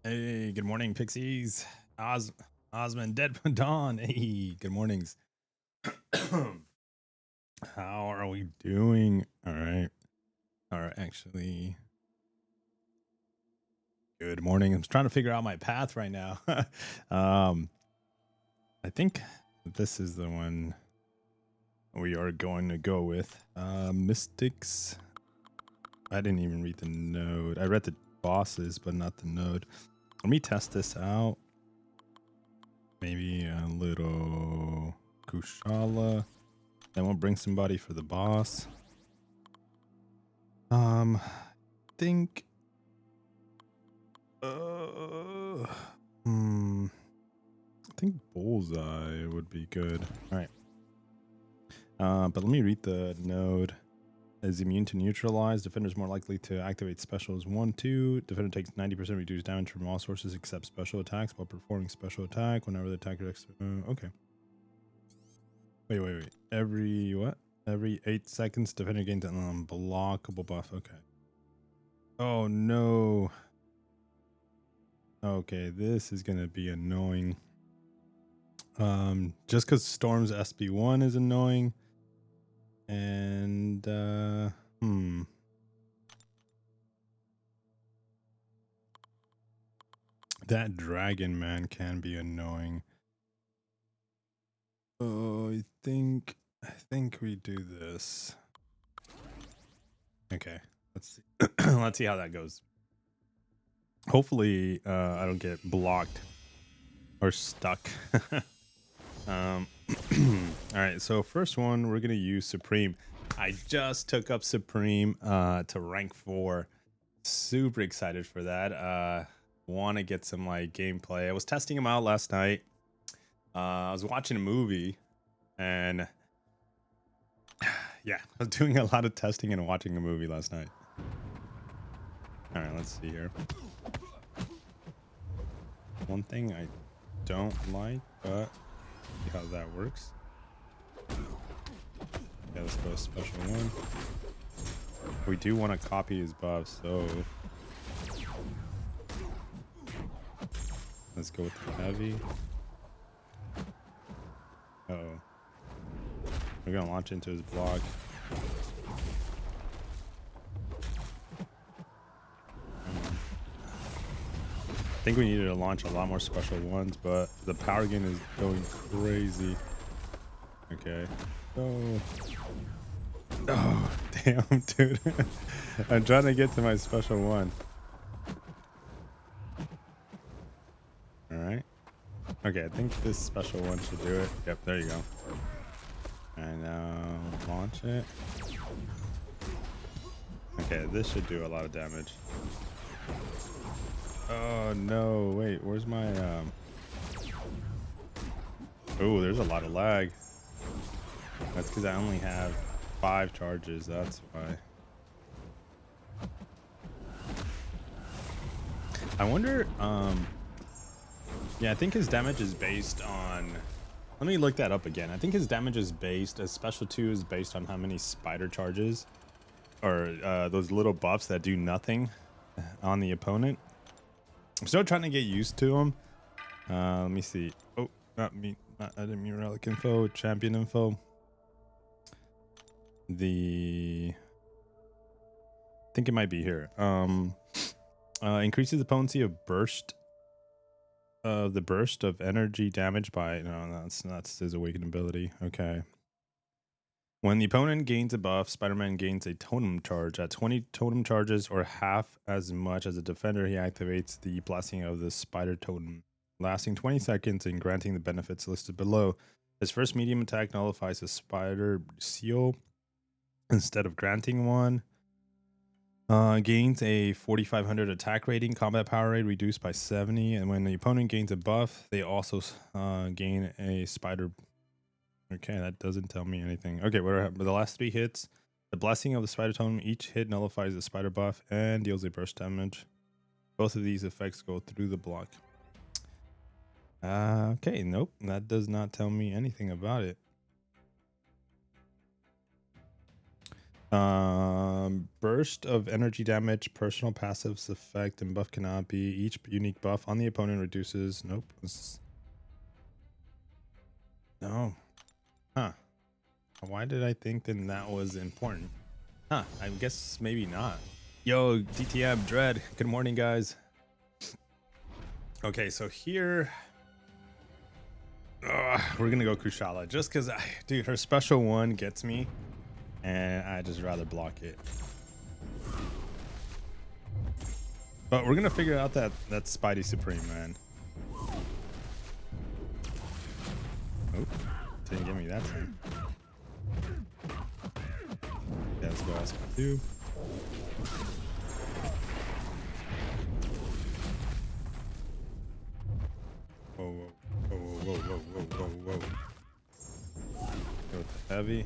Hey, good morning, Pixies. Osmond, Dead Dawn. Hey, good mornings. How are we doing? All right. All right. Actually, good morning. I'm trying to figure out my path right now. um, I think this is the one we are going to go with. Mystics. I didn't even read the node. I read the bosses, but not the node. Let me test this out. Maybe a little Kushala. Then we'll bring somebody for the boss. I think uh hmm, I think Bullseye would be good. All right. But let me read the node. Is immune to neutralize. Defender's more likely to activate specials 1-2. Defender takes 90% reduced damage from all sources except special attacks while performing special attack whenever the attacker okay. Wait. Every what? Every 8 seconds, defender gains an unblockable buff. Okay. Oh no. Okay, this is gonna be annoying. Just because Storm's SB1 is annoying, and that Dragon Man can be annoying. Oh, I think we do this. Okay, let's see. Let's see how that goes. Hopefully, I don't get blocked or stuck. All right, so first one, we're gonna use Supreme. I just took up Supreme to rank 4. Super excited for that. Want to get some like gameplay. I was testing him out last night. I was watching a movie, and yeah, I was doing a lot of testing and watching a movie last night. All right, let's see here. One thing I don't like, but see how that works. Yeah, let's go special one. We do want to copy his buff, so let's go with the heavy. Uh-oh. We're gonna launch into his block. I think we needed to launch a lot more special ones, but the power gain is going crazy. Okay. Oh. Oh, damn, dude. I'm trying to get to my special one. All right. Okay, I think this special one should do it. Yep, there you go. And now launch it. Okay, this should do a lot of damage. Oh no, wait, where's my oh, there's a lot of lag. That's because I only have 5 charges, that's why. I wonder, yeah, I think his damage is based on, let me look that up again. I think his damage is based, as special 2 is based on how many spider charges, or those little buffs that do nothing on the opponent. I'm still trying to get used to them. Let me see. Oh, not me. Not enemy relic info. Champion info. I think it might be here. Increases the potency of burst. The burst of energy damage by that's his awakened ability. Okay. When the opponent gains a buff, Spider-Man gains a totem charge. At 20 totem charges or half as much as a defender, he activates the blessing of the spider totem, lasting 20 seconds and granting the benefits listed below. His first medium attack nullifies the spider seal instead of granting one. Gains a 4500 attack rating, combat power rate reduced by 70, and when the opponent gains a buff, they also gain a spider. Okay, that doesn't tell me anything. Okay, the last 3 hits, the blessing of the spider totem, each hit nullifies the spider buff and deals a burst damage. Both of these effects go through the block. Okay, nope, that does not tell me anything about it. Burst of energy damage, personal passives effect, and buff cannot be. Each unique buff on the opponent reduces. Nope. No. Huh. Why did I think then that was important? Huh. I guess maybe not. Yo, DTM, Dread. Good morning, guys. Okay, so here. We're gonna go Kushala just because, dude, her special one gets me. And I just rather block it. But we're gonna figure out that Spidey Supreme, man. Oh, didn't give me that time. Yeah, let's go SP2. Whoa, whoa, whoa, whoa, whoa, whoa, whoa, whoa. Go with the heavy.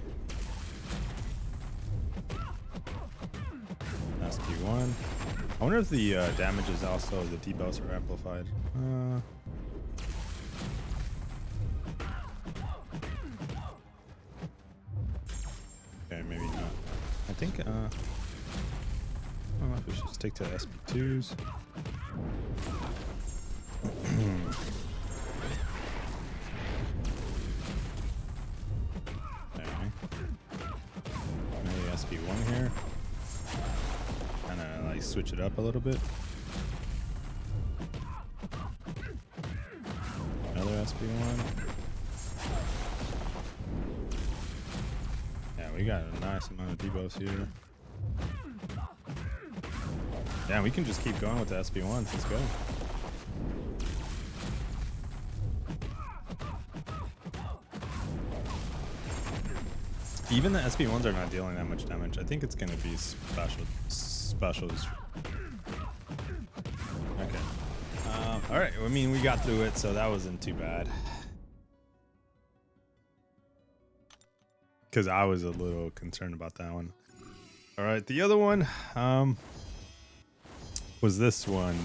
SP1. I wonder if the damage is also the debuffs are amplified. Okay, maybe not. I think I don't know if we should stick to SP2s. Okay. Maybe SP1 here. Like switch it up a little bit. Another SP1. Yeah, we got a nice amount of debuffs here. Yeah, we can just keep going with the SP1s. Let's go. Even the SP1s are not dealing that much damage. I think it's gonna be specials. Okay. All right. I mean, we got through it, so that wasn't too bad. Because I was a little concerned about that one. All right, the other one was this one.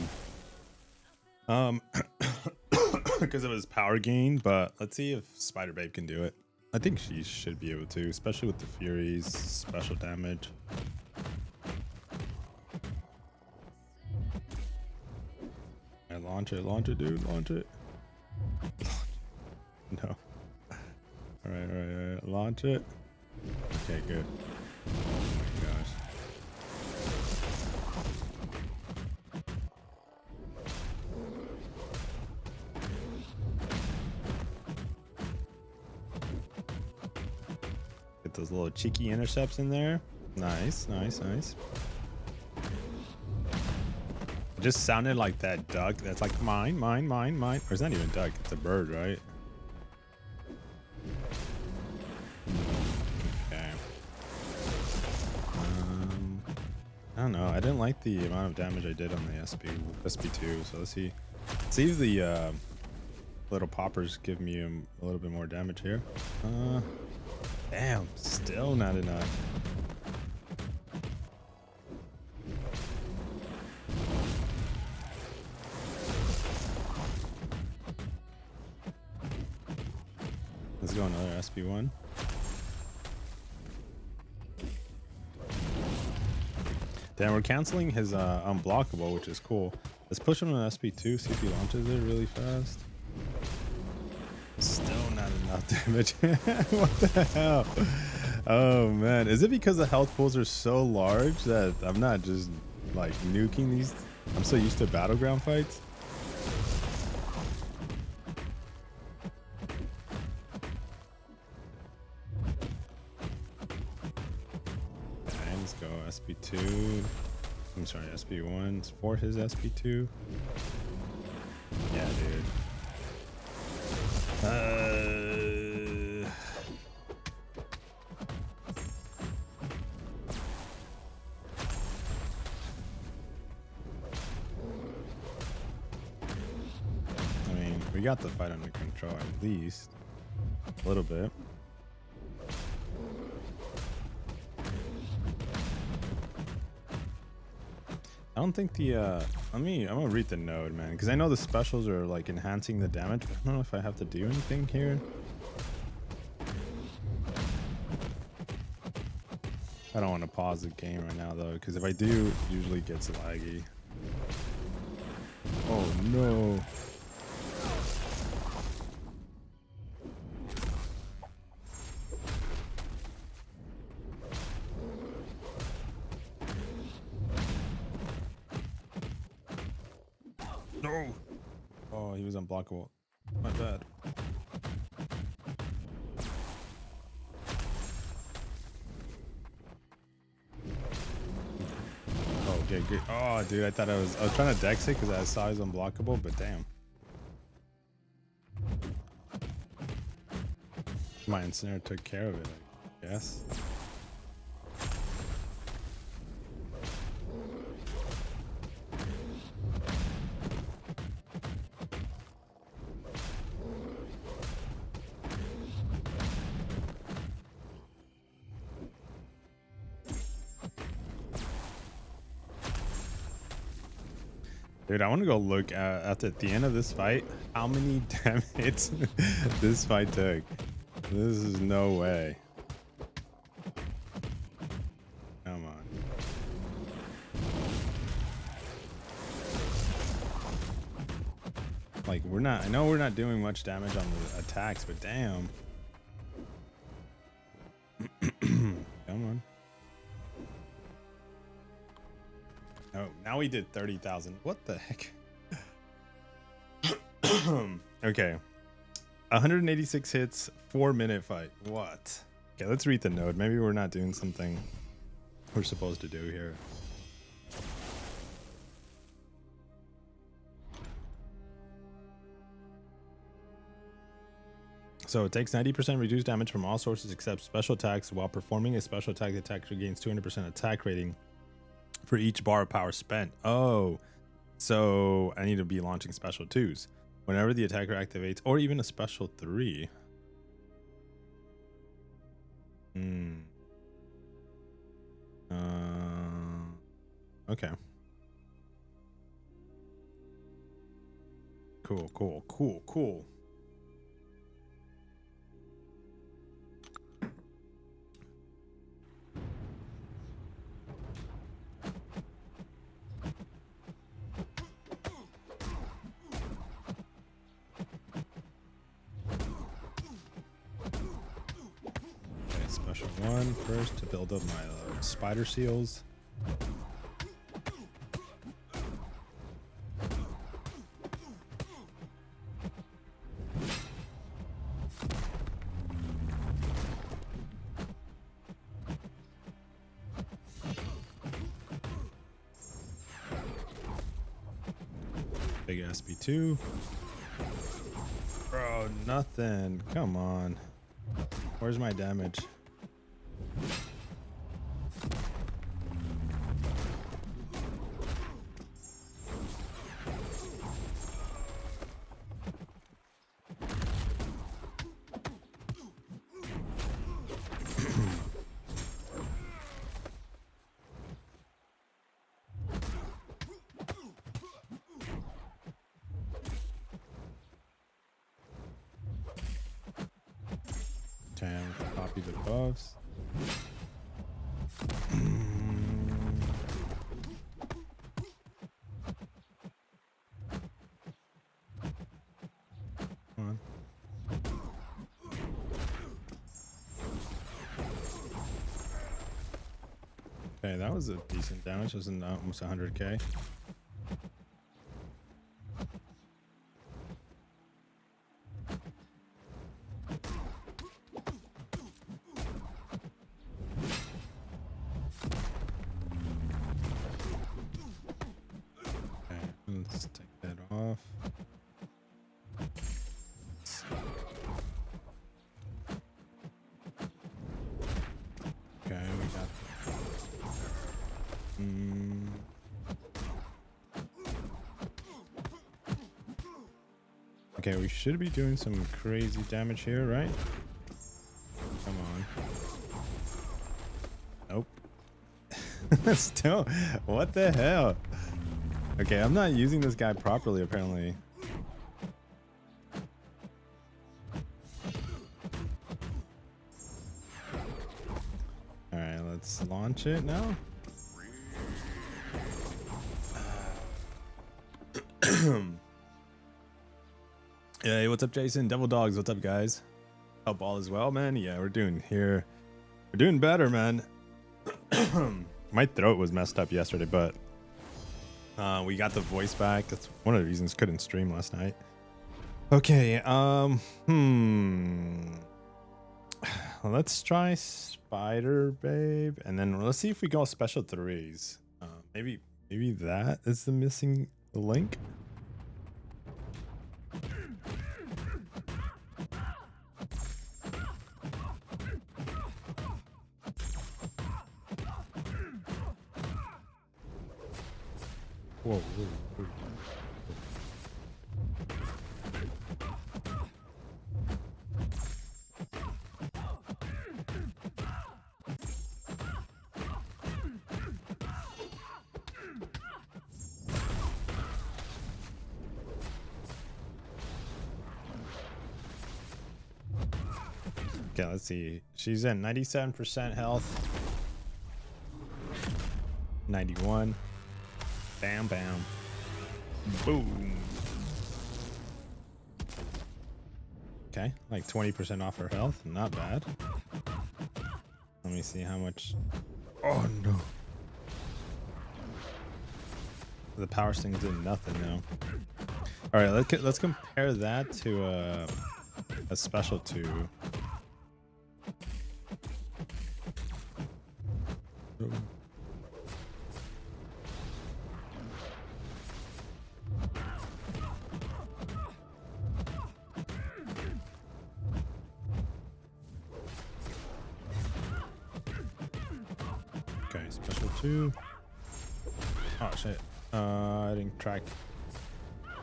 Because it was power gain, but let's see if Spider Babe can do it. I think she should be able to, especially with the Fury's special damage. And launch it, dude, launch it. No. All right, launch it. Okay, good. Oh my gosh. Get those little cheeky intercepts in there. Nice, nice, nice. It just sounded like that duck. That's like mine. Or it's not even a duck. It's a bird, right? Okay. I don't know. I didn't like the amount of damage I did on the SP2. So let's see. See if the little poppers give me a little bit more damage here. Damn, still not enough. Let's go another SP1. Damn, we're canceling his unblockable, which is cool. Let's push him to SP2, see if he launches it really fast. Still not enough damage. What the hell? Oh man, is it because the health pools are so large that I'm not just like nuking these? I'm so used to battleground fights. Okay, let's go SP2. I'm sorry, SP1 for his SP2. Yeah, dude. I mean, we got the fight under control at least a little bit. I don't think the I'm gonna read the node, man, because I know the specials are like enhancing the damage, but I don't know if I have to do anything here. I don't want to pause the game right now though, because if I do, it usually gets laggy. Oh no. No. Oh, he was unblockable. My bad. Oh, okay, good. Oh, dude, I was trying to dex it because I saw he was unblockable, but damn. My ensnare took care of it, I guess. Dude, I want to go look at the end of this fight how many damn hits this fight took. This is no way. Come on. Like, I know we're not doing much damage on the attacks, but damn. Come on. Oh, now we did 30,000. What the heck? Okay. 186 hits, 4-minute fight. What? Okay, let's read the note. Maybe we're not doing something we're supposed to do here. So it takes 90% reduced damage from all sources except special attacks. While performing a special attack, the attack regains 200% attack rating for each bar of power spent. Oh, so I need to be launching special 2s whenever the attacker activates, or even a special 3. Okay. Cool. Special 1 first to build up my spider seals. Big SB2. Bro, nothing. Come on. Where's my damage? Copy the buffs. Come on. Okay, that was a decent damage. It was almost 100k. Let's take that off. Okay, we got Okay, we should be doing some crazy damage here, right? Come on. Nope. Still, what the hell? Okay, I'm not using this guy properly, apparently. Alright, let's let's launch it now. Hey, what's up, Jason? Devil Dogs, what's up, guys? Hope all is well, man. Yeah, we're doing here. We're doing better, man. My throat was messed up yesterday, but we got the voice back. That's one of the reasons couldn't stream last night. Okay, let's try Spider Babe, and then let's see if we go special threes. Maybe that is the missing link. Whoa, whoa, whoa. Okay, let's see. She's at 97% health. 91. Bam, bam. Boom. Okay, like 20% off her health. Not bad. Let me see how much. Oh, no. The power sting's doing nothing now. All right, let's compare that to a special 2. Okay, special 2. Oh shit. I didn't track.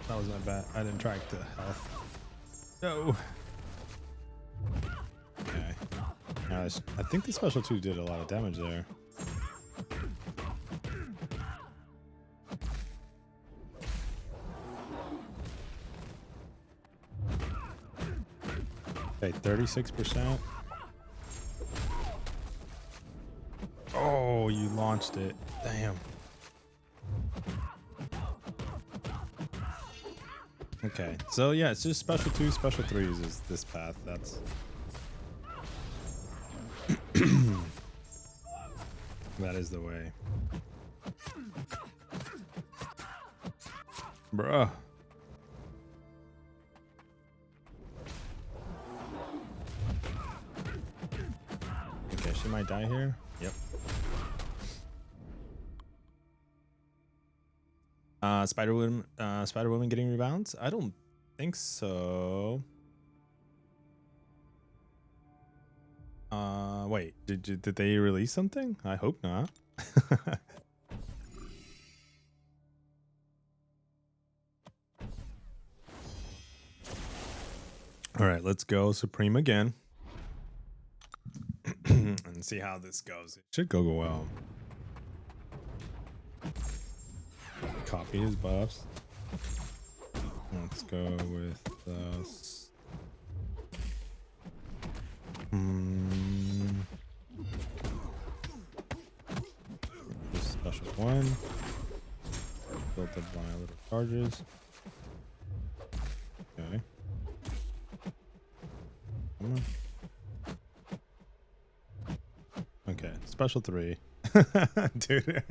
That was my bad. I didn't track the health. No. Okay. I think the special 2 did a lot of damage there. Okay, 36%. Oh, you launched it. Damn. Okay, so yeah, it's just special 2, special 3s is this path. That's that is the way. Bruh. Okay, she might die here. Yep. Spider Woman getting rebounds? I don't think so. Wait, did they release something? I hope not. All right, let's go Supreme again. And see how this goes. It should go well. Copy his buffs. Let's go with this. This special 1. Built up my little charges. Okay. Come on. Okay, special 3. Dude.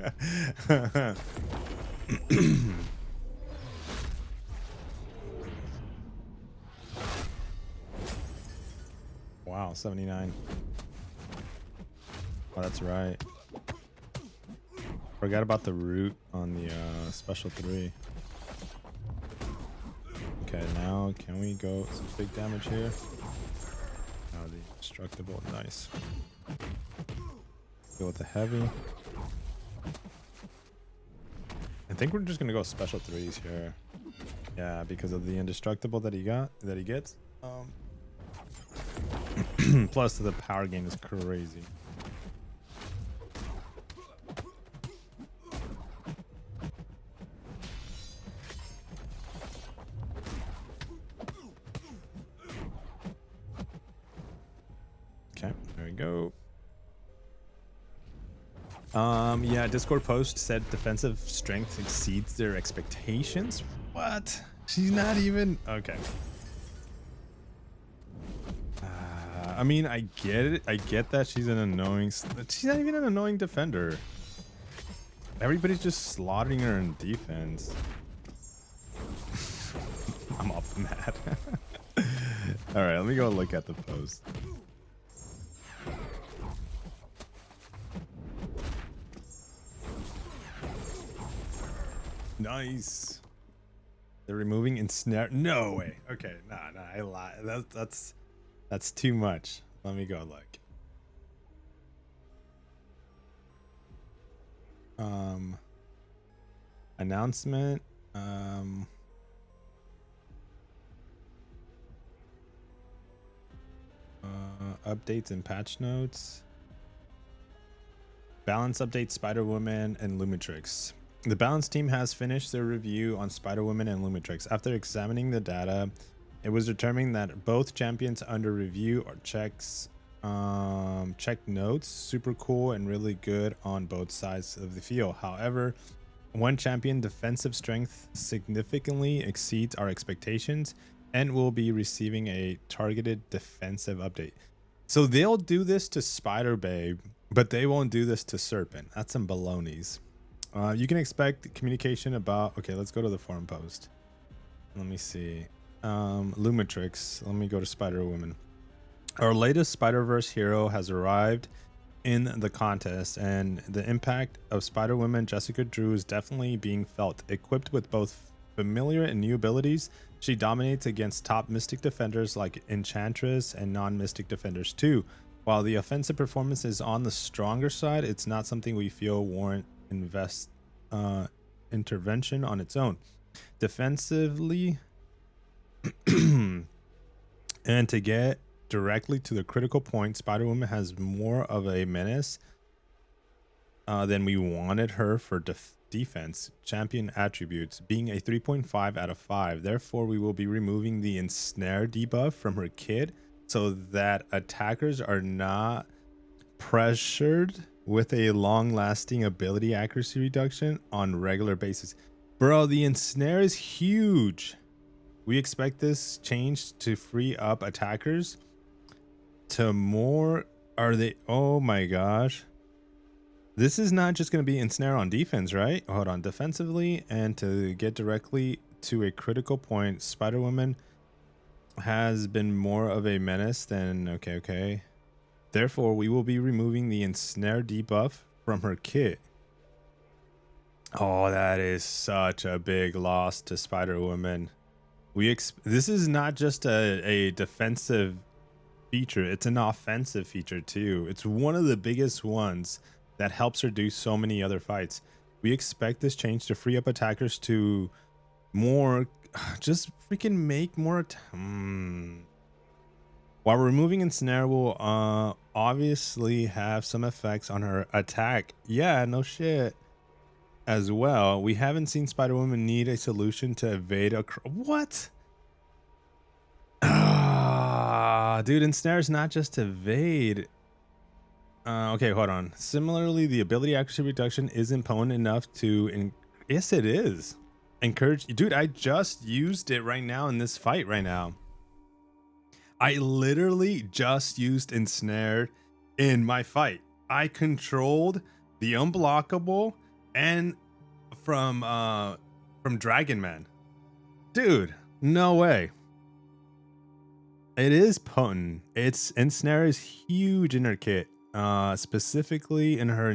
Wow, 79. Oh, that's right. Forgot about the root on the special 3. Okay, now can we go some big damage here? Oh, the indestructible, nice. Go with the heavy. I think we're just gonna go special 3s here. Yeah, because of the indestructible that he gets. Plus the power gain is crazy. Okay, there we go. Yeah, Discord post said defensive strength exceeds their expectations. What? She's not even okay. I mean, I get it. I get that she's an annoying. She's not even an annoying defender. Everybody's just slaughtering her in defense. I'm up mad. All right, let me go look at the post. Nice. They're removing ensnare. No way. Okay, nah, I lie. That's too much. Let me go look. Announcement. Updates and patch notes. Balance update Spider-Woman and Lumitrix. The Balance team has finished their review on Spider-Woman and Lumitrix. After examining the data, it was determined that both champions under review are checked notes, super cool and really good on both sides of the field. However, one champion defensive strength significantly exceeds our expectations and will be receiving a targeted defensive update. So they'll do this to Spider Babe, but they won't do this to Serpent. That's some balonies. You can expect communication about. Okay, let's go to the forum post. Let me see. Lumitrix. Let me go to Spider-Woman. Our latest Spider-Verse hero has arrived in the contest, and the impact of Spider-Woman Jessica Drew is definitely being felt. Equipped with both familiar and new abilities, she dominates against top Mystic defenders like Enchantress and non-Mystic defenders too. While the offensive performance is on the stronger side, it's not something we feel warrant intervention on its own. Defensively, and to get directly to the critical point, Spider-Woman has more of a menace than we wanted her for defense. Champion attributes being a 3.5 out of 5. Therefore, we will be removing the ensnare debuff from her kit so that attackers are not pressured with a long-lasting ability accuracy reduction on regular basis. Bro, the ensnare is huge. We expect this change to free up attackers to more. Are they? Oh my gosh. This is not just going to be ensnare on defense, right? Hold on. Defensively and to get directly to a critical point, Spider-Woman has been more of a menace than. Okay. Therefore, we will be removing the ensnare debuff from her kit. Oh, that is such a big loss to Spider-Woman. This is not just a defensive feature, it's an offensive feature too. It's one of the biggest ones that helps her do so many other fights. We expect this change to free up attackers to more, just freaking make more. While removing ensnare will obviously have some effects on her attack. Yeah, no shit. As well, we haven't seen Spider-Woman need a solution to evade a what? Dude, ensnare is not just evade. Okay, hold on. Similarly, the ability accuracy reduction isn't potent enough to. Yes, it is. Encourage, dude. I just used it right now in this fight. Right now, I literally just used ensnared in my fight. I controlled the unblockable and from Dragon Man. Dude, no way. It is potent. Its ensnare is huge in her kit. Specifically in her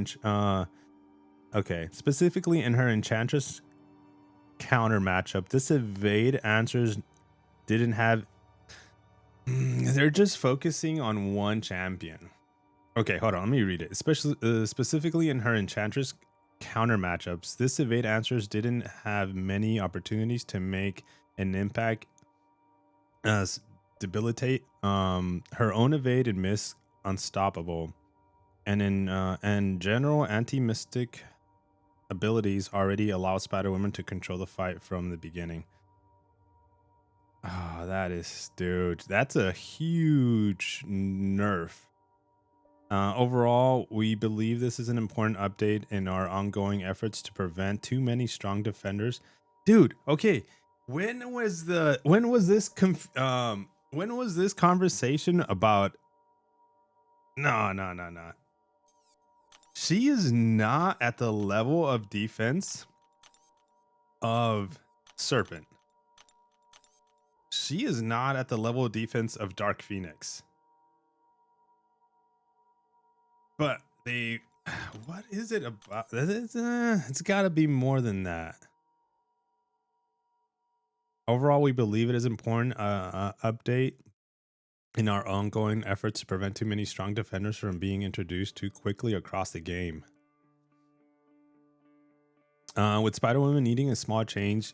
specifically in her Enchantress counter matchup. This evade answers didn't have. They're just focusing on one champion. Okay, hold on. Let me read it. Especially specifically in her Enchantress counter matchups, this evade answers didn't have many opportunities to make an impact. Debilitate. Her own evade and miss unstoppable, and in general, anti-mystic abilities already allow Spider-Woman to control the fight from the beginning. Oh, that is, dude, that's a huge nerf. Overall, we believe this is an important update in our ongoing efforts to prevent too many strong defenders. Dude, okay. When was this conversation about? No, no, no, no. She is not at the level of defense of Serpent. She is not at the level of defense of Dark Phoenix. But they, what is it about? It's got to be more than that. Overall, we believe it is important update in our ongoing efforts to prevent too many strong defenders from being introduced too quickly across the game. With Spider-Woman needing a small change,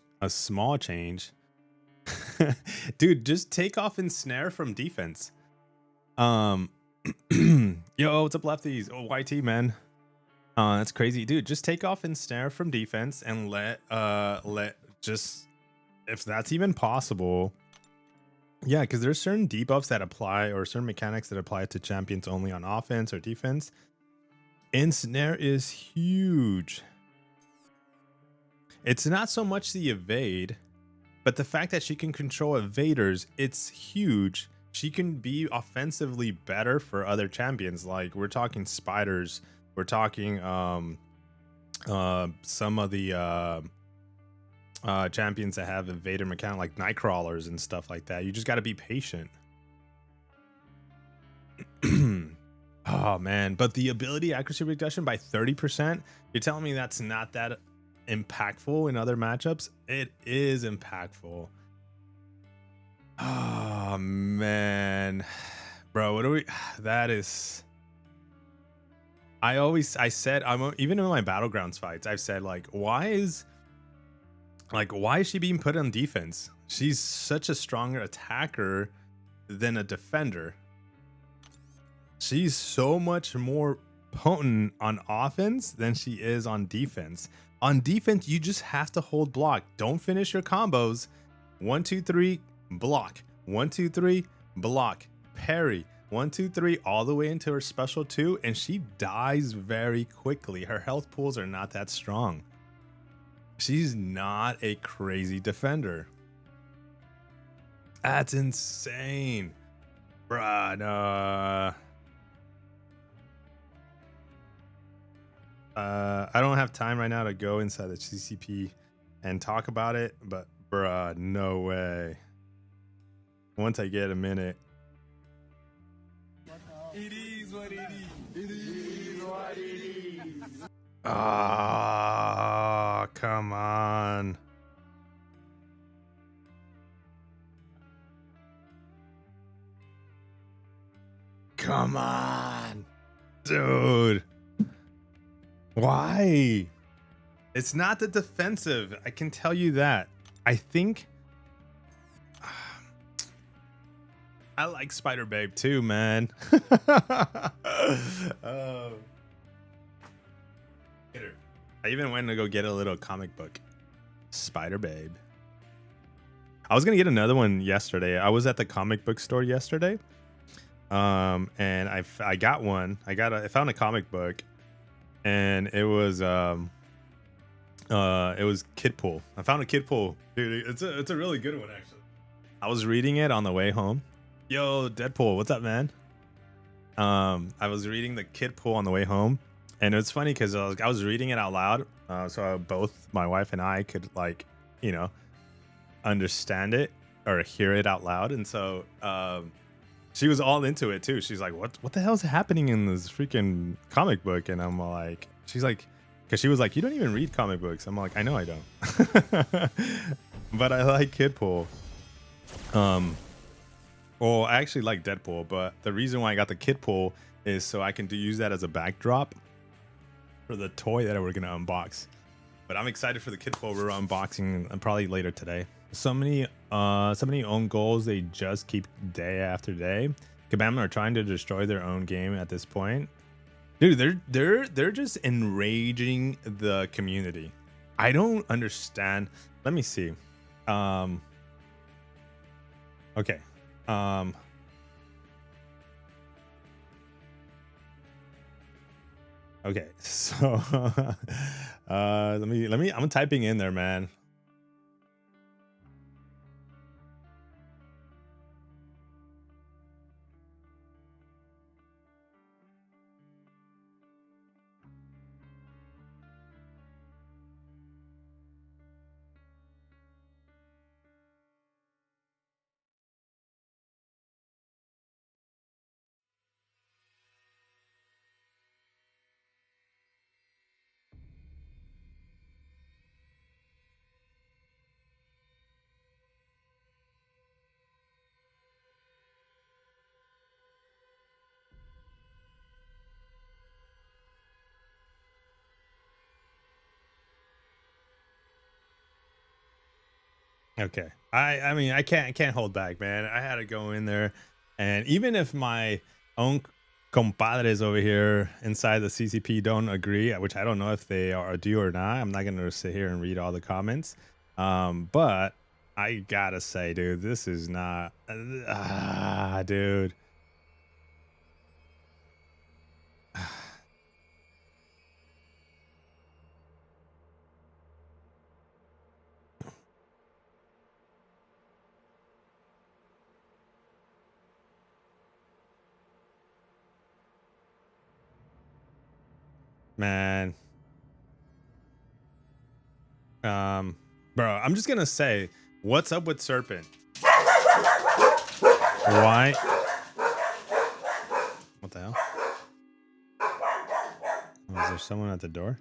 dude, just take off Ensnare from defense. Yo, what's up, lefties? Oh, YT, man. That's crazy, dude. Just take off Ensnare from defense and let just, if that's even possible. Yeah, because there's certain debuffs that apply, or certain mechanics that apply to champions only on offense or defense. Ensnare is huge. It's not so much the evade, but the fact that she can control evaders, it's huge. She can be offensively better for other champions. Like, we're talking spiders, we're talking some of the champions that have evader mechanic, like Nightcrawlers and stuff like that. You just got to be patient. Oh man, but the ability accuracy reduction by 30%, you're telling me that's not that impactful in other matchups? It is impactful. Oh man, bro, what do we, that is, I said, even in my Battlegrounds fights, I've said, like, why is she being put on defense? She's such a stronger attacker than a defender. She's so much more potent on offense than she is on defense. On defense, you just have to hold block. Don't finish your combos. 1, 2, 3, block. 1, 2, 3, block. Parry. 1, 2, 3, all the way into her special 2, and she dies very quickly. Her health pools are not that strong. She's not a crazy defender. That's insane. Bruh, no. I don't have time right now to go inside the CCP and talk about it, but bruh, no way. Once I get a minute. It is what it is. It is what it is. Ah, come on. Come on, dude. Why? It's not the defensive. I can tell you that. I think I like Spider Babe too, man. I even went to go get a little comic book. Spider Babe. I was gonna get another one yesterday. I was at the comic book store yesterday. And I got one. I found a comic book. And it was Kidpool. I found a Kidpool, dude. It's a really good one, actually. I was reading it on the way home. Yo, Deadpool, what's up, man? I was reading the Kidpool on the way home, and it's funny because I was reading it out loud, so both my wife and I could, like, you know, understand it or hear it out loud, and so she was all into it too. She's like, what the hell's happening in this freaking comic book? And I'm like, she's like, because she was like, you don't even read comic books. I'm like, I know I don't. But I like Kidpool. Well, I actually like Deadpool, but the reason why I got the Kidpool is so I can use that as a backdrop for the toy that we're gonna unbox. But I'm excited for the Kidpool we're unboxing probably later today. So many own goals they just keep day after day. Kabam are trying to destroy their own game at this point. Dude, they're just enraging the community. I don't understand. Let me see. Okay. Okay, so let me I'm typing in there, man. Okay. I mean I can't hold back, man. I had to go in there, and even if my own compadres over here inside the CCP don't agree, which I don't know if they are do or not. I'm not gonna sit here and read all the comments. But I gotta say, dude, this is not dude. Man. Um, bro, I'm just gonna say, what's up with Serpent? Why? What the hell? Oh, is there someone at the door?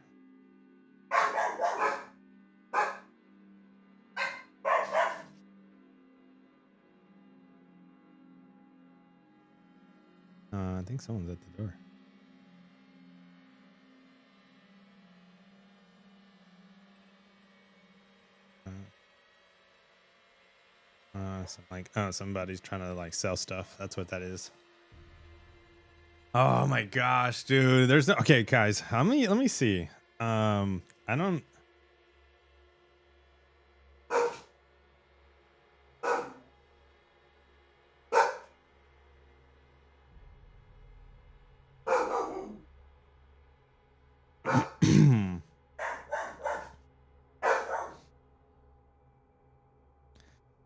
I think someone's at the door. Like, oh, somebody's trying to like sell stuff. That's what that is. Oh my gosh, dude. There's no okay, guys. Let me see. I don't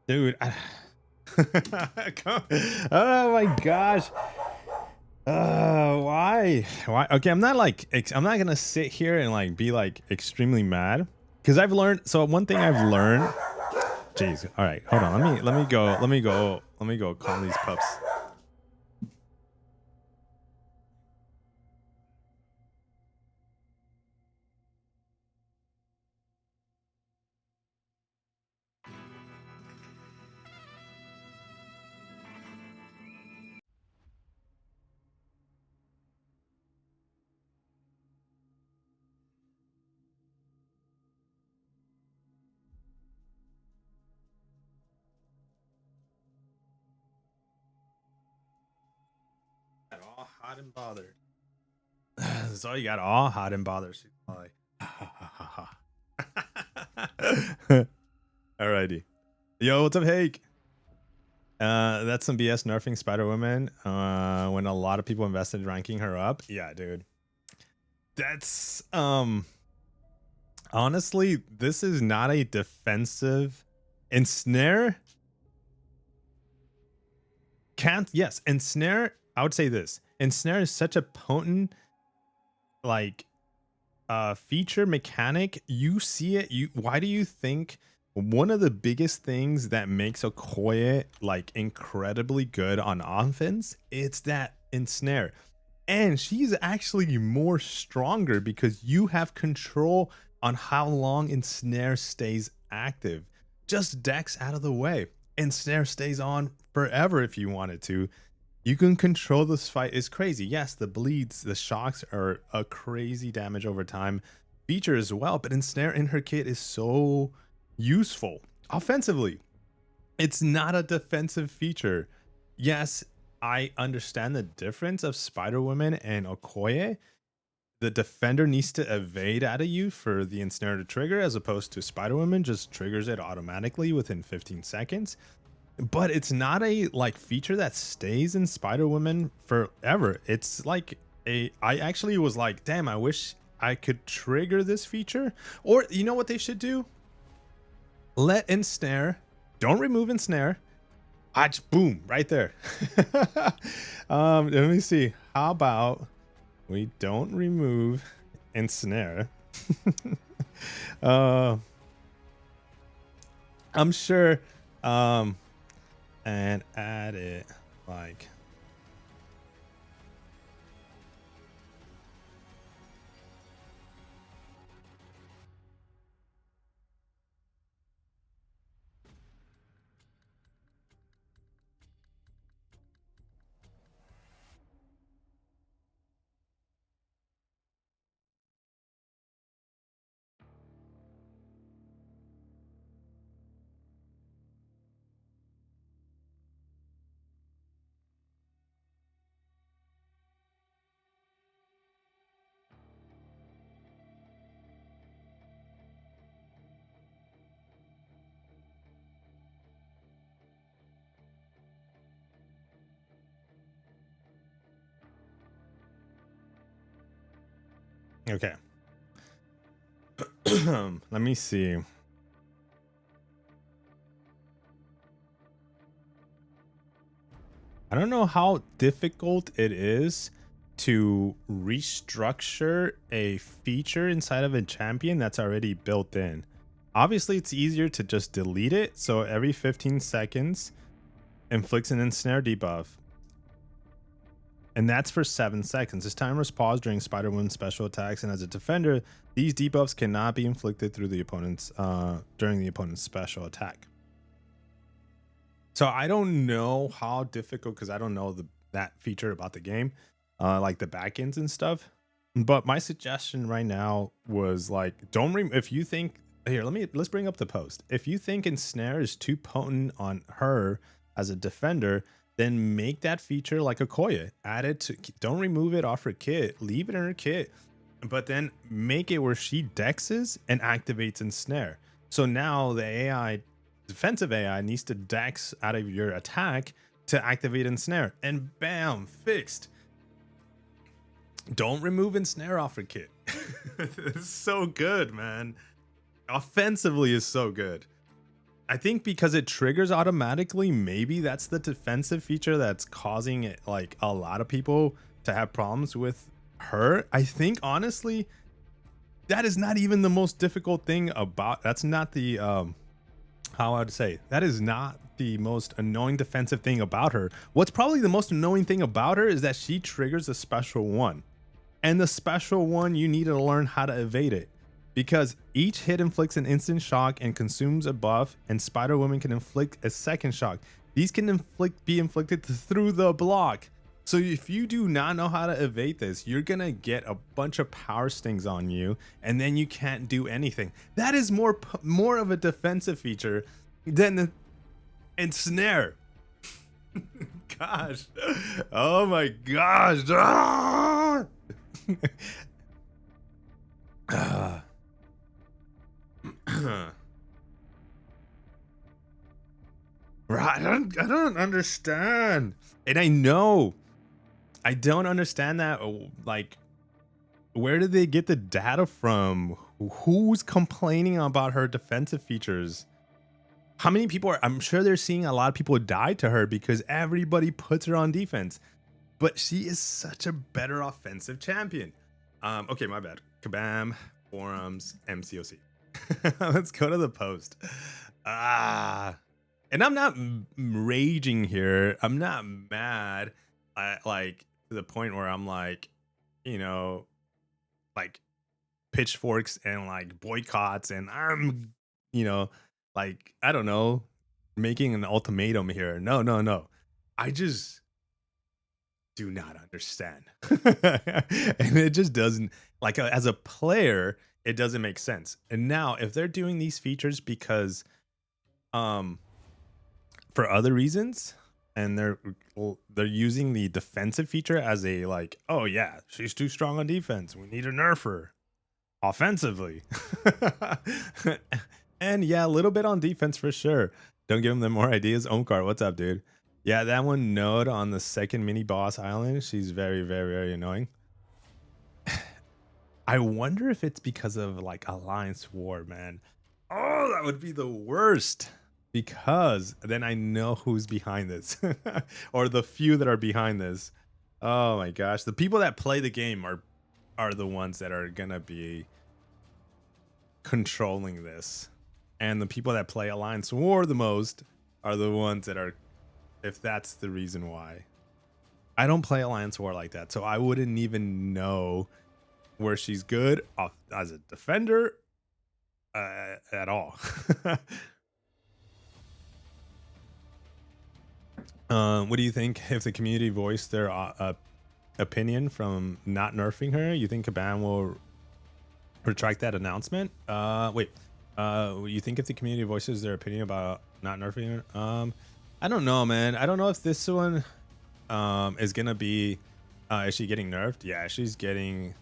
dude. Oh my gosh. Why? Okay, I'm not like I'm not gonna sit here and like be like extremely mad because I've learned. So one thing I've learned. Jeez. All right, hold on. Let me go calm these pups. All hot and bothered. That's all you got. All hot and bothered. She's like, alrighty. Yo, what's up, Hake? That's some BS nerfing Spider Woman. When a lot of people invested ranking her up. Yeah, dude. That's honestly, this is not a defensive ensnare. Can't yes, ensnare. I would say this. Ensnare is such a potent like feature mechanic. You see it. Why do you think one of the biggest things that makes Okoye like incredibly good on offense? It's that ensnare. And she's actually more stronger because you have control on how long ensnare stays active. Just Dex out of the way. Ensnare stays on forever if you wanted to. You can control this fight. It's crazy. Yes, the bleeds, the shocks are a crazy damage over time feature as well, but ensnare in her kit is so useful offensively. It's not a defensive feature. Yes, I understand the difference of Spider Woman and Okoye. The defender needs to evade out of you for the ensnare to trigger, as opposed to Spider Woman just triggers it automatically within 15 seconds. But it's not a like feature that stays in Spider Woman forever. It's like I actually was like, damn, I wish I could trigger this feature. Or you know what they should do? Let ensnare, don't remove ensnare. I just boom right there. Let me see. How about we don't remove ensnare? I'm sure and add it like okay. Let me see. I don't know how difficult it is to restructure a feature inside of a champion that's already built in. Obviously, it's easier to just delete it. So every 15 seconds, inflicts an ensnare debuff. And that's for 7 seconds. This timer is paused during Spider-Woman's special attacks, and as a defender, these debuffs cannot be inflicted through the opponent's during the opponent's special attack. So I don't know how difficult, because I don't know that feature about the game, like the backends and stuff. But my suggestion right now was like, if you think here, let's bring up the post. If you think ensnare is too potent on her as a defender, then make that feature like Okoye. Add it to, don't remove it off her kit, leave it in her kit, but then make it where she dexes and activates ensnare. So now the AI, defensive AI, needs to dex out of your attack to activate ensnare, and bam, fixed. Don't remove ensnare off her kit. It's so good, man. Offensively is so good. I think because it triggers automatically, maybe that's the defensive feature that's causing it, like a lot of people to have problems with her. I think honestly, that is not even the most difficult thing about, that's not the how I'd say, that is not the most annoying defensive thing about her. What's probably the most annoying thing about her is that she triggers a special one, and the special one, you need to learn how to evade it, because each hit inflicts an instant shock and consumes a buff, and Spider-Woman can inflict a second shock. These can be inflicted through the block. So if you do not know how to evade this, you're gonna get a bunch of power stings on you, and then you can't do anything. That is more of a defensive feature than the ensnare. Gosh, oh my gosh. Right, I don't understand, and I know I don't understand that. Like, where did they get the data from? Who's complaining about her defensive features? How many people are? I'm sure they're seeing a lot of people die to her because everybody puts her on defense, but she is such a better offensive champion. Okay, my bad. Kabam, forums, MCOC. Let's go to the post. And I'm not raging here. I'm not mad. Like, to the point where I'm like, you know, like pitchforks and like boycotts, and I'm, you know, like, I don't know, making an ultimatum here. No. I just do not understand. And it just doesn't, like, as a player, it doesn't make sense. And now if they're doing these features because for other reasons, and they're using the defensive feature as a, like, oh yeah, she's too strong on defense, we need to nerf her offensively. And yeah, a little bit on defense for sure. Don't give them more ideas. Omkar, what's up, dude? Yeah, that one node on the second mini boss island, she's very, very, very annoying. I wonder if it's because of like Alliance War, man. Oh, that would be the worst. Because then I know who's behind this, or the few that are behind this. Oh my gosh, the people that play the game are the ones that are gonna be controlling this, and the people that play Alliance War the most are the ones that are. If that's the reason why, I don't play Alliance War like that, so I wouldn't even know where she's good off as a defender at all. What do you think if the community voiced their opinion from not nerfing her? You think Kabam will retract that announcement? Wait. You think if the community voices their opinion about not nerfing her? I don't know, man. I don't know if this one is gonna be. Is she getting nerfed? Yeah, she's getting.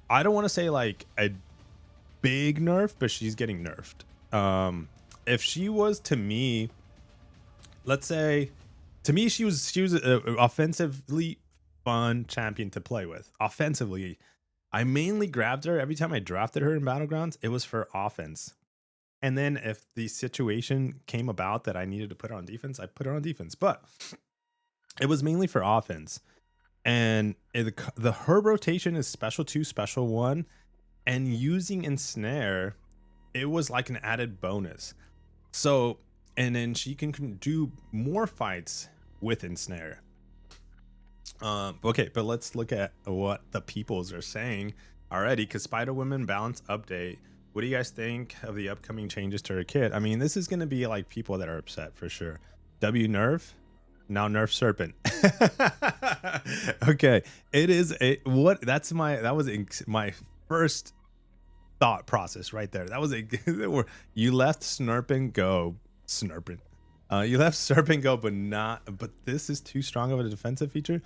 I don't want to say like a big nerf, but she's getting nerfed. If she was to me, let's say, to me she was a offensively fun champion to play with. Offensively, I mainly grabbed her every time I drafted her in Battlegrounds. It was for offense. And then if the situation came about that I needed to put her on defense, I put her on defense. But it was mainly for offense. And the herb rotation is special 2, special 1, and using ensnare, it was like an added bonus. So, and then she can do more fights with ensnare. Okay, but let's look at what the peoples are saying already. Because Spider Woman balance update. What do you guys think of the upcoming changes to her kit? I mean, this is going to be like people that are upset for sure. W nerf, now nerf serpent. Okay, it is a what? That was my first thought process right there. That was a you left Snurpin go Snurpin. You left Serpent go, but this is too strong of a defensive feature.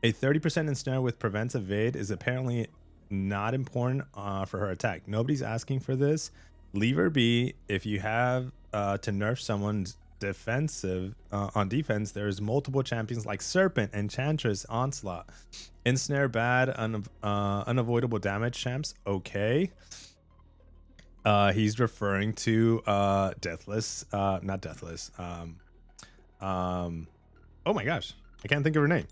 A 30% ensnare with prevents evade is apparently not important for her attack. Nobody's asking for this. Leave her be. If you have to nerf someone's defensive on defense, there's multiple champions like Serpent, Enchantress, Onslaught. Ensnare bad, unavoidable damage champs. Okay. He's referring to Deathless, not Deathless. Oh my gosh, I can't think of her name.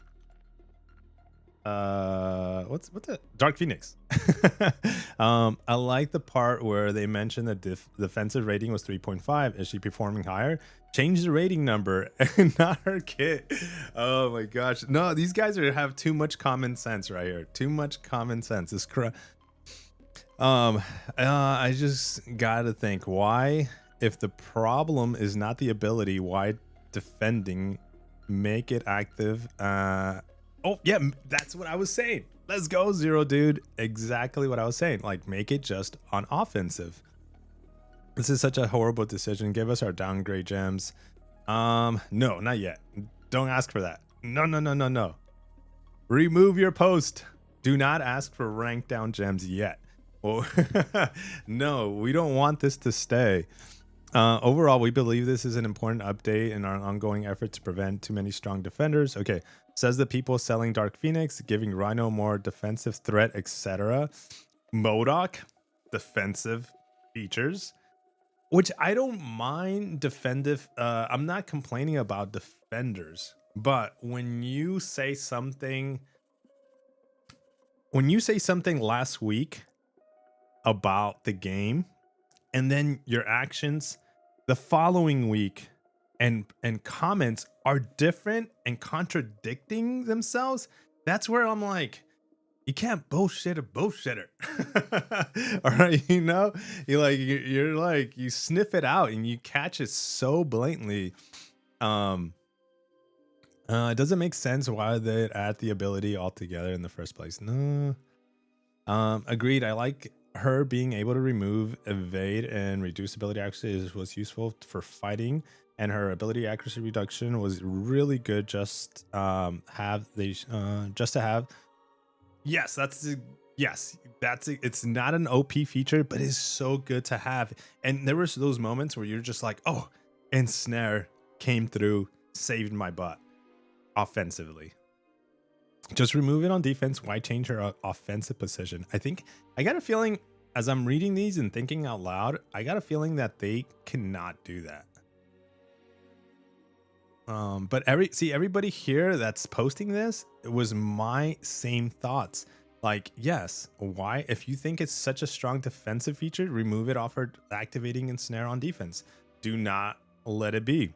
What's the Dark Phoenix? I like the part where they mentioned that defensive rating was 3.5. Is she performing higher? Change the rating number and not her kit. Oh my gosh, no, these guys have too much common sense right here. Too much common sense. It's correct. I just gotta think, why, if the problem is not the ability, why defending, make it active? Oh yeah, that's what I was saying. Let's go, Zero Dude. Exactly what I was saying. Like, make it just on offensive. This is such a horrible decision. Give us our downgrade gems. No, not yet. Don't ask for that. No. Remove your post. Do not ask for rank down gems yet. Well, no, we don't want this to stay. Overall, we believe this is an important update in our ongoing effort to prevent too many strong defenders. Okay, says the people selling Dark Phoenix, giving Rhino more defensive threat, etc. MODOK, defensive features, which I don't mind defensive. I'm not complaining about defenders, but when you say something last week about the game, and then your actions the following week and comments are different and contradicting themselves, that's where I'm like, you can't bullshit a bullshitter. All right, you're like you sniff it out and you catch it so blatantly. It doesn't make sense why they add the ability altogether in the first place. No. Agreed. I like her being able to remove evade and reduce ability accuracy was useful for fighting, and her ability accuracy reduction was really good. Just to have. Yes, that's it. It's not an OP feature, but it's so good to have. And there was those moments where you're just like, oh, ensnare came through, saved my butt offensively. Just remove it on defense. Why change her offensive position? I think I got a feeling as I'm reading these and thinking out loud, I got a feeling that they cannot do that. But everybody here that's posting this, it was my same thoughts. Like, yes, why? If you think it's such a strong defensive feature, remove it off her activating ensnare on defense. Do not let it be.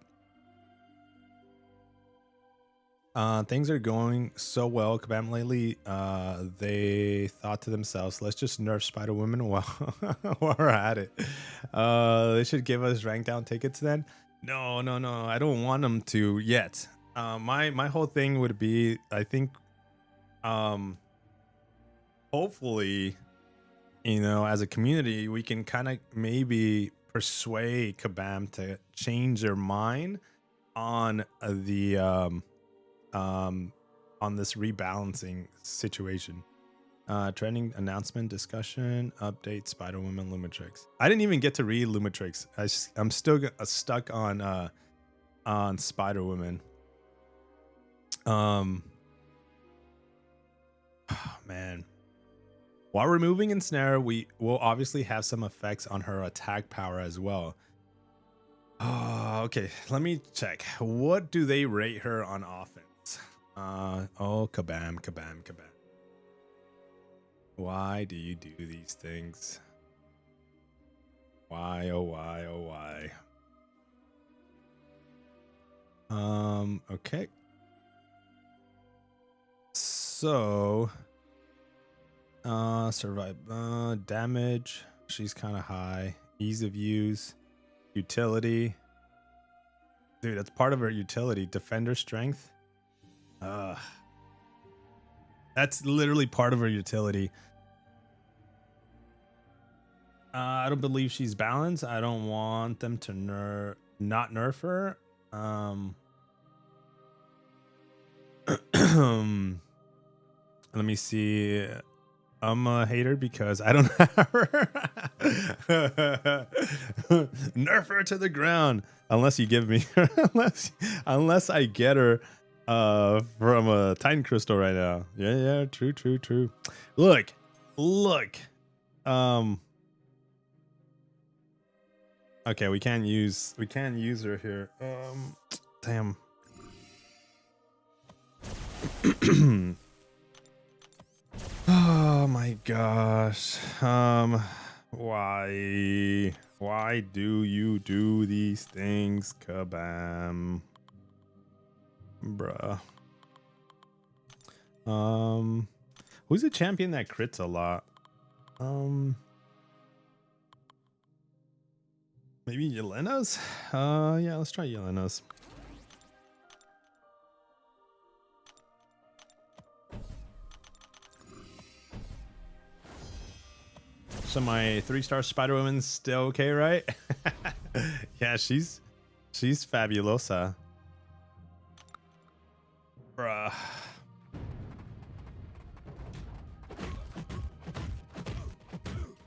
Things are going so well, Kabam, lately. They thought to themselves, let's just nerf Spider Woman while, while we're at it. They should give us rank down tickets then. No, I don't want them to yet. My whole thing would be, I think, hopefully, you know, as a community, we can kind of maybe persuade Kabam to change their mind on the on this rebalancing situation. Trending announcement, discussion, update, Spider Woman, Lumitrix. I didn't even get to read Lumitrix. I'm still stuck on Spider Woman. Oh, man. While removing ensnare, we will obviously have some effects on her attack power as well. Oh, okay. Let me check. What do they rate her on offense? Oh, Kabam. Why do you do these things? Why, oh why? Okay. So, survive, damage, she's kind of high. Ease of use, utility. Dude, that's part of her utility. Defender strength. That's literally part of her utility. I don't believe she's balanced. I don't want them to not nerf her. Let me see. I'm a hater because I don't have her. Nerf her to the ground unless you give me unless I get her from a Titan Crystal right now. Yeah, true. Look. Okay, we can't use her here. Damn. Oh my gosh. Why do you do these things, Kabam? Bruh. Who's a champion that crits a lot? Maybe Yelena's? Yeah, let's try Yelena's. So my 3-star Spider Woman's still okay, right? Yeah, she's fabulosa. Bruh.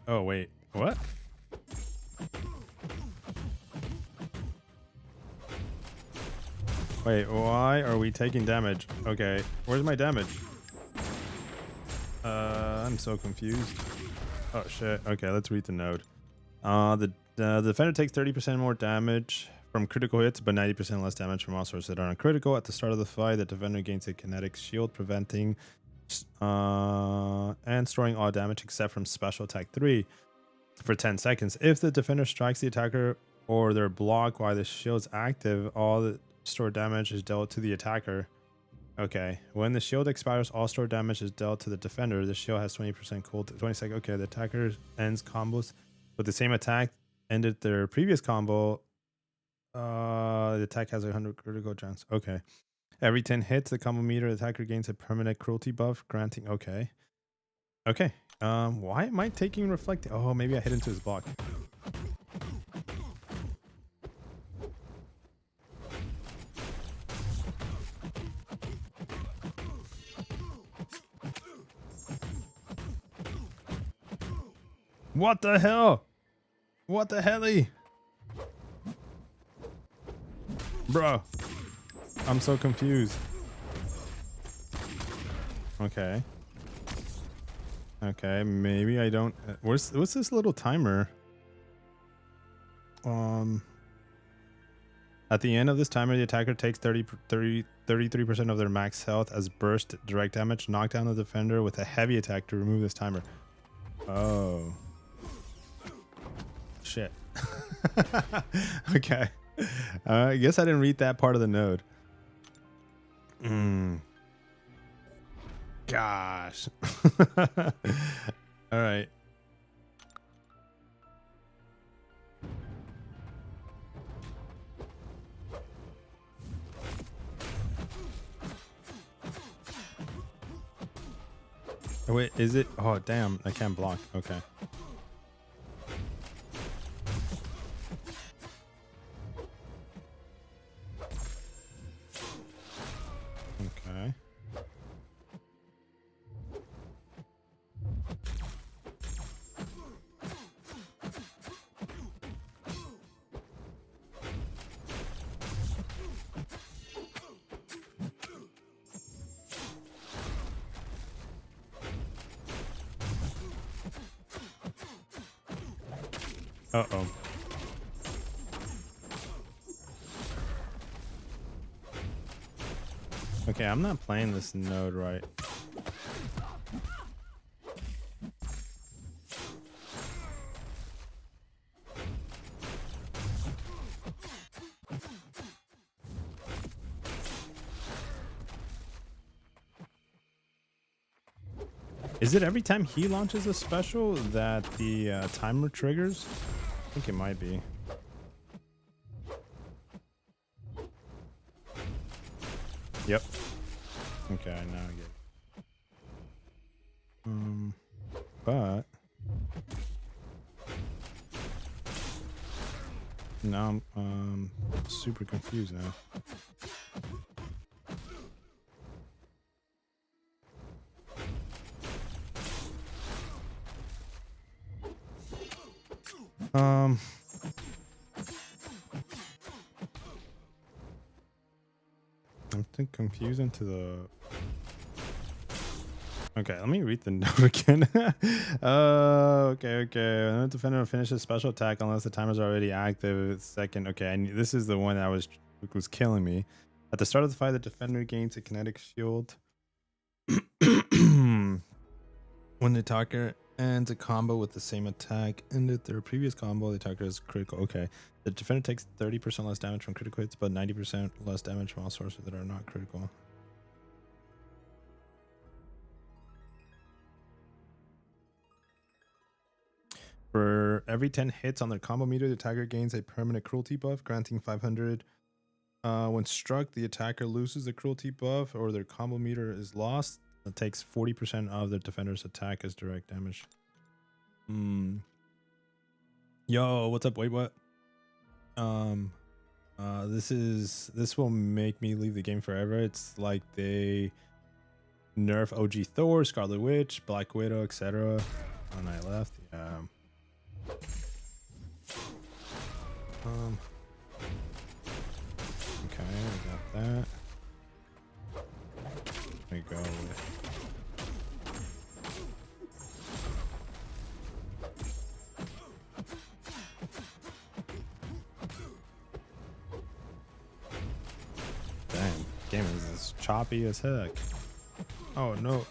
Oh wait, what? Wait, why are we taking damage? Okay, where's my damage? I'm so confused. Oh shit. Okay, let's read the note. The defender takes 30% more damage from critical hits, but 90% less damage from all sources that aren't critical. At the start of the fight, the defender gains a kinetic shield, preventing and storing all damage except from special attack 3 for 10 seconds. If the defender strikes the attacker or they're blocked while the shield is active, all the stored damage is dealt to the attacker. Okay, when the shield expires, all stored damage is dealt to the defender. The shield has 20% cooled 20 seconds. Okay, the attacker ends combos with the same attack ended their previous combo. The attack has 100 critical chance. Okay, every 10 hits, the combo meter, the attacker gains a permanent cruelty buff, granting. Okay. Why am I taking reflecting? Oh, maybe I hit into his block. What the hell? What the helly? Bro, I'm so confused. Okay. Okay, maybe I don't. What's this little timer? At the end of this timer, the attacker takes 33% of their max health as burst direct damage. Knock down the defender with a heavy attack to remove this timer. Oh. Shit. Okay. I guess I didn't read that part of the node. Gosh. All right. Oh, wait, is it? Oh, damn. I can't block. Okay. Okay. Uh-oh. Okay, I'm not playing this node right. Is it every time he launches a special that the timer triggers? I think it might be. Yep. Okay, now I get it. But now I'm super confused now. I'm confused into the. Okay, let me read the note again. Okay. When the defender finishes special attack unless the timer's already active. Second, okay, this is the one that was killing me. At the start of the fight, the defender gains a kinetic shield. When the attacker ends a combo with the same attack ended their previous combo, the attacker is critical. Okay, the defender takes 30% less damage from critical hits, but 90% less damage from all sources that are not critical. For every 10 hits on their combo meter, the attacker gains a permanent cruelty buff, granting 500. When struck, the attacker loses the cruelty buff or their combo meter is lost. It takes 40% of the defender's attack as direct damage. Yo, what's up? Wait, what? This will make me leave the game forever. It's like they nerf OG Thor, Scarlet Witch, Black Widow, etc. When I left, yeah. Okay, we got that. There we go with. Damn, game is as choppy as heck. Oh no.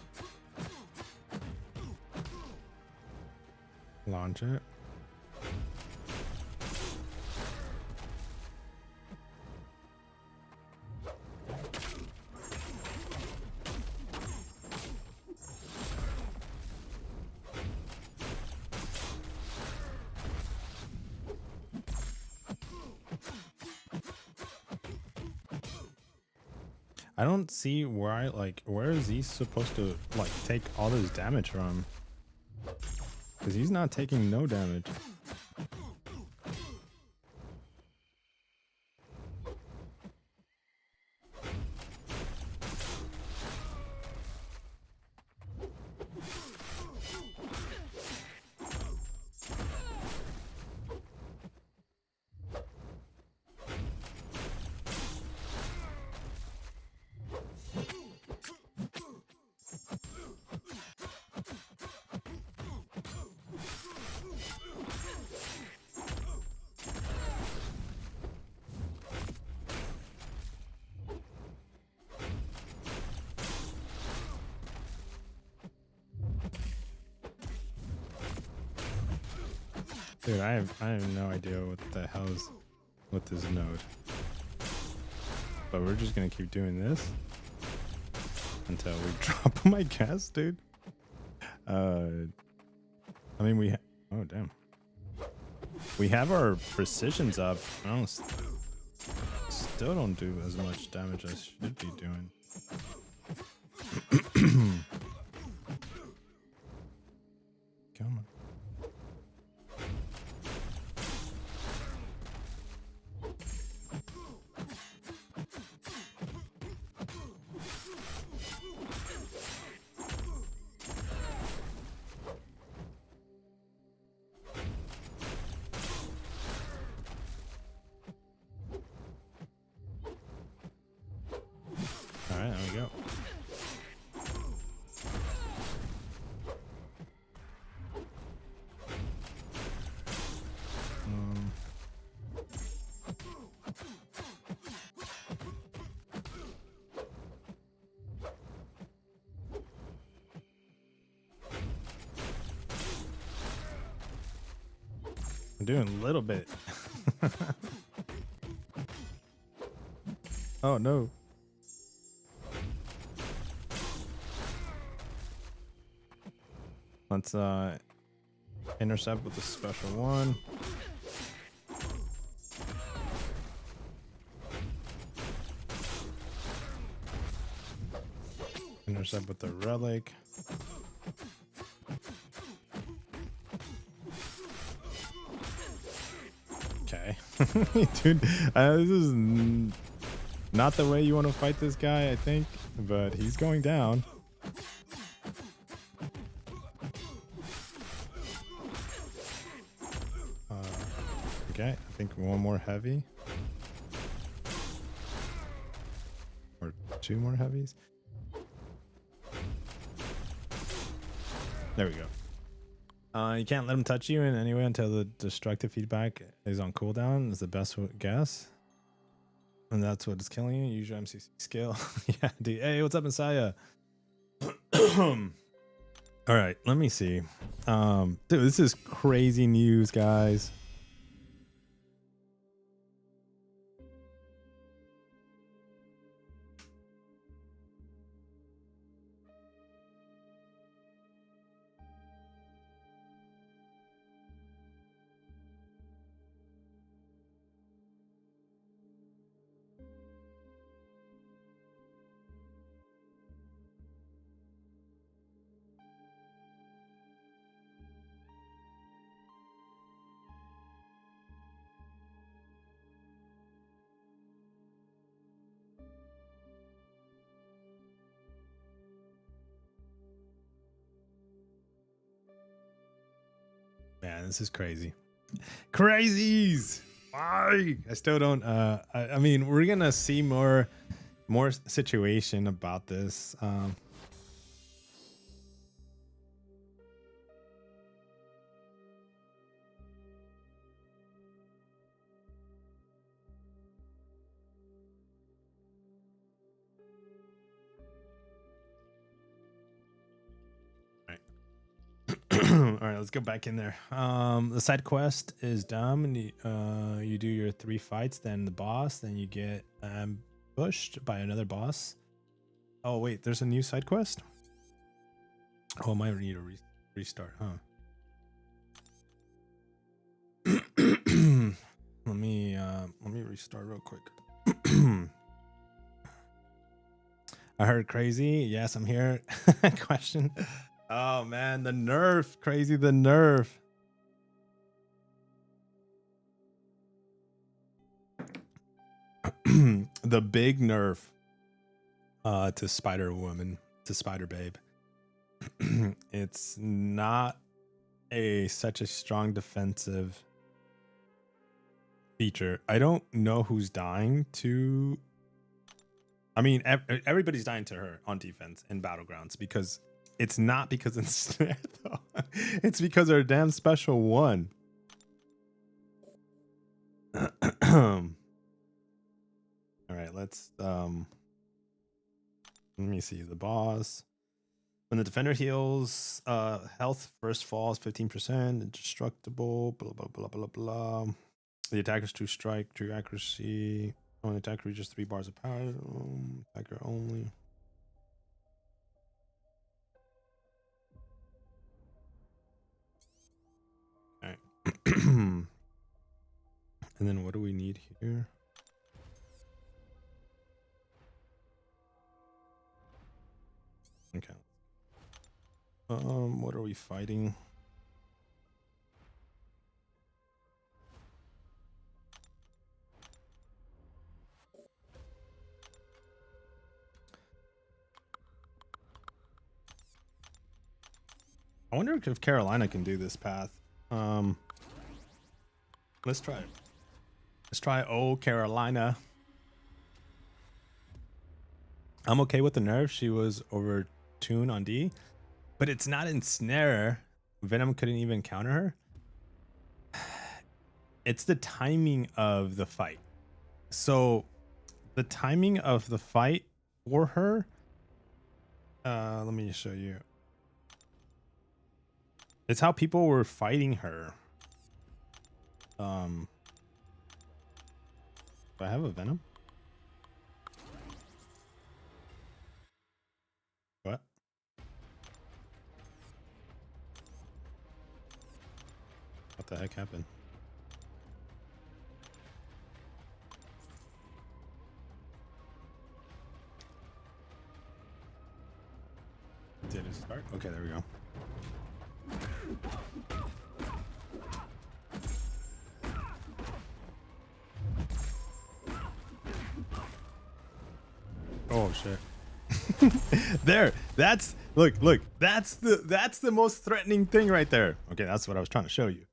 Launch it. I don't see where where is he supposed to like take all this damage from? Because he's not taking no damage. Dude, I have no idea what the hell's with this node. But we're just gonna keep doing this until we drop my gas, dude. I mean oh damn. We have our precisions up. I don't still don't do as much damage as I should be doing. Come on. All right, there we go. I'm doing a little bit. Oh no. Let's intercept with a special one. Intercept with the relic. Okay. Dude, this is not the way you want to fight this guy, I think, but he's going down. Okay, I think one more heavy. Or two more heavies. There we go. You can't let him touch you in any way until the destructive feedback is on cooldown, is the best guess. And that's what is killing you. Use your MCC skill. Yeah, dude. Hey, what's up, Messiah? All right, let me see. Dude, this is crazy news, guys. Man, this is crazy. Crazies! Why? I still don't I mean, we're gonna see more situation about this. All right, let's go back in there. The side quest is dumb, and you do your 3 fights, then the boss, then you get ambushed by another boss. Oh wait, there's a new side quest. Oh, I might need a restart, huh? let me restart real quick. I heard crazy. Yes, I'm here. Question. Oh man, the nerf, crazy, the nerf. The big nerf to Spider Woman, to Spider Babe. It's not such a strong defensive feature. I don't know who's dying to. I mean, everybody's dying to her on defense in Battlegrounds because it's not because it's though. It's because her damn special one. All right, let's let me see the boss. When the defender heals, health first falls 15%, indestructible, blah, blah, blah, blah, blah. The attacker's true strike, true accuracy. When the attacker reaches 3 bars of power, attacker only. All right. And then what do we need here? Okay. What are we fighting? I wonder if Carolina can do this path. Let's try it. Let's try Carolina. I'm okay with the nerf. She was over tune on D, but it's not ensnare. Venom couldn't even counter her. It's the timing of the fight. So the timing of the fight for her, let me show you. It's how people were fighting her. Do I have a Venom? What? What the heck happened? Did it start? Okay, there we go. Oh shit. There, that's look, that's the most threatening thing right there. Okay, that's what I was trying to show you.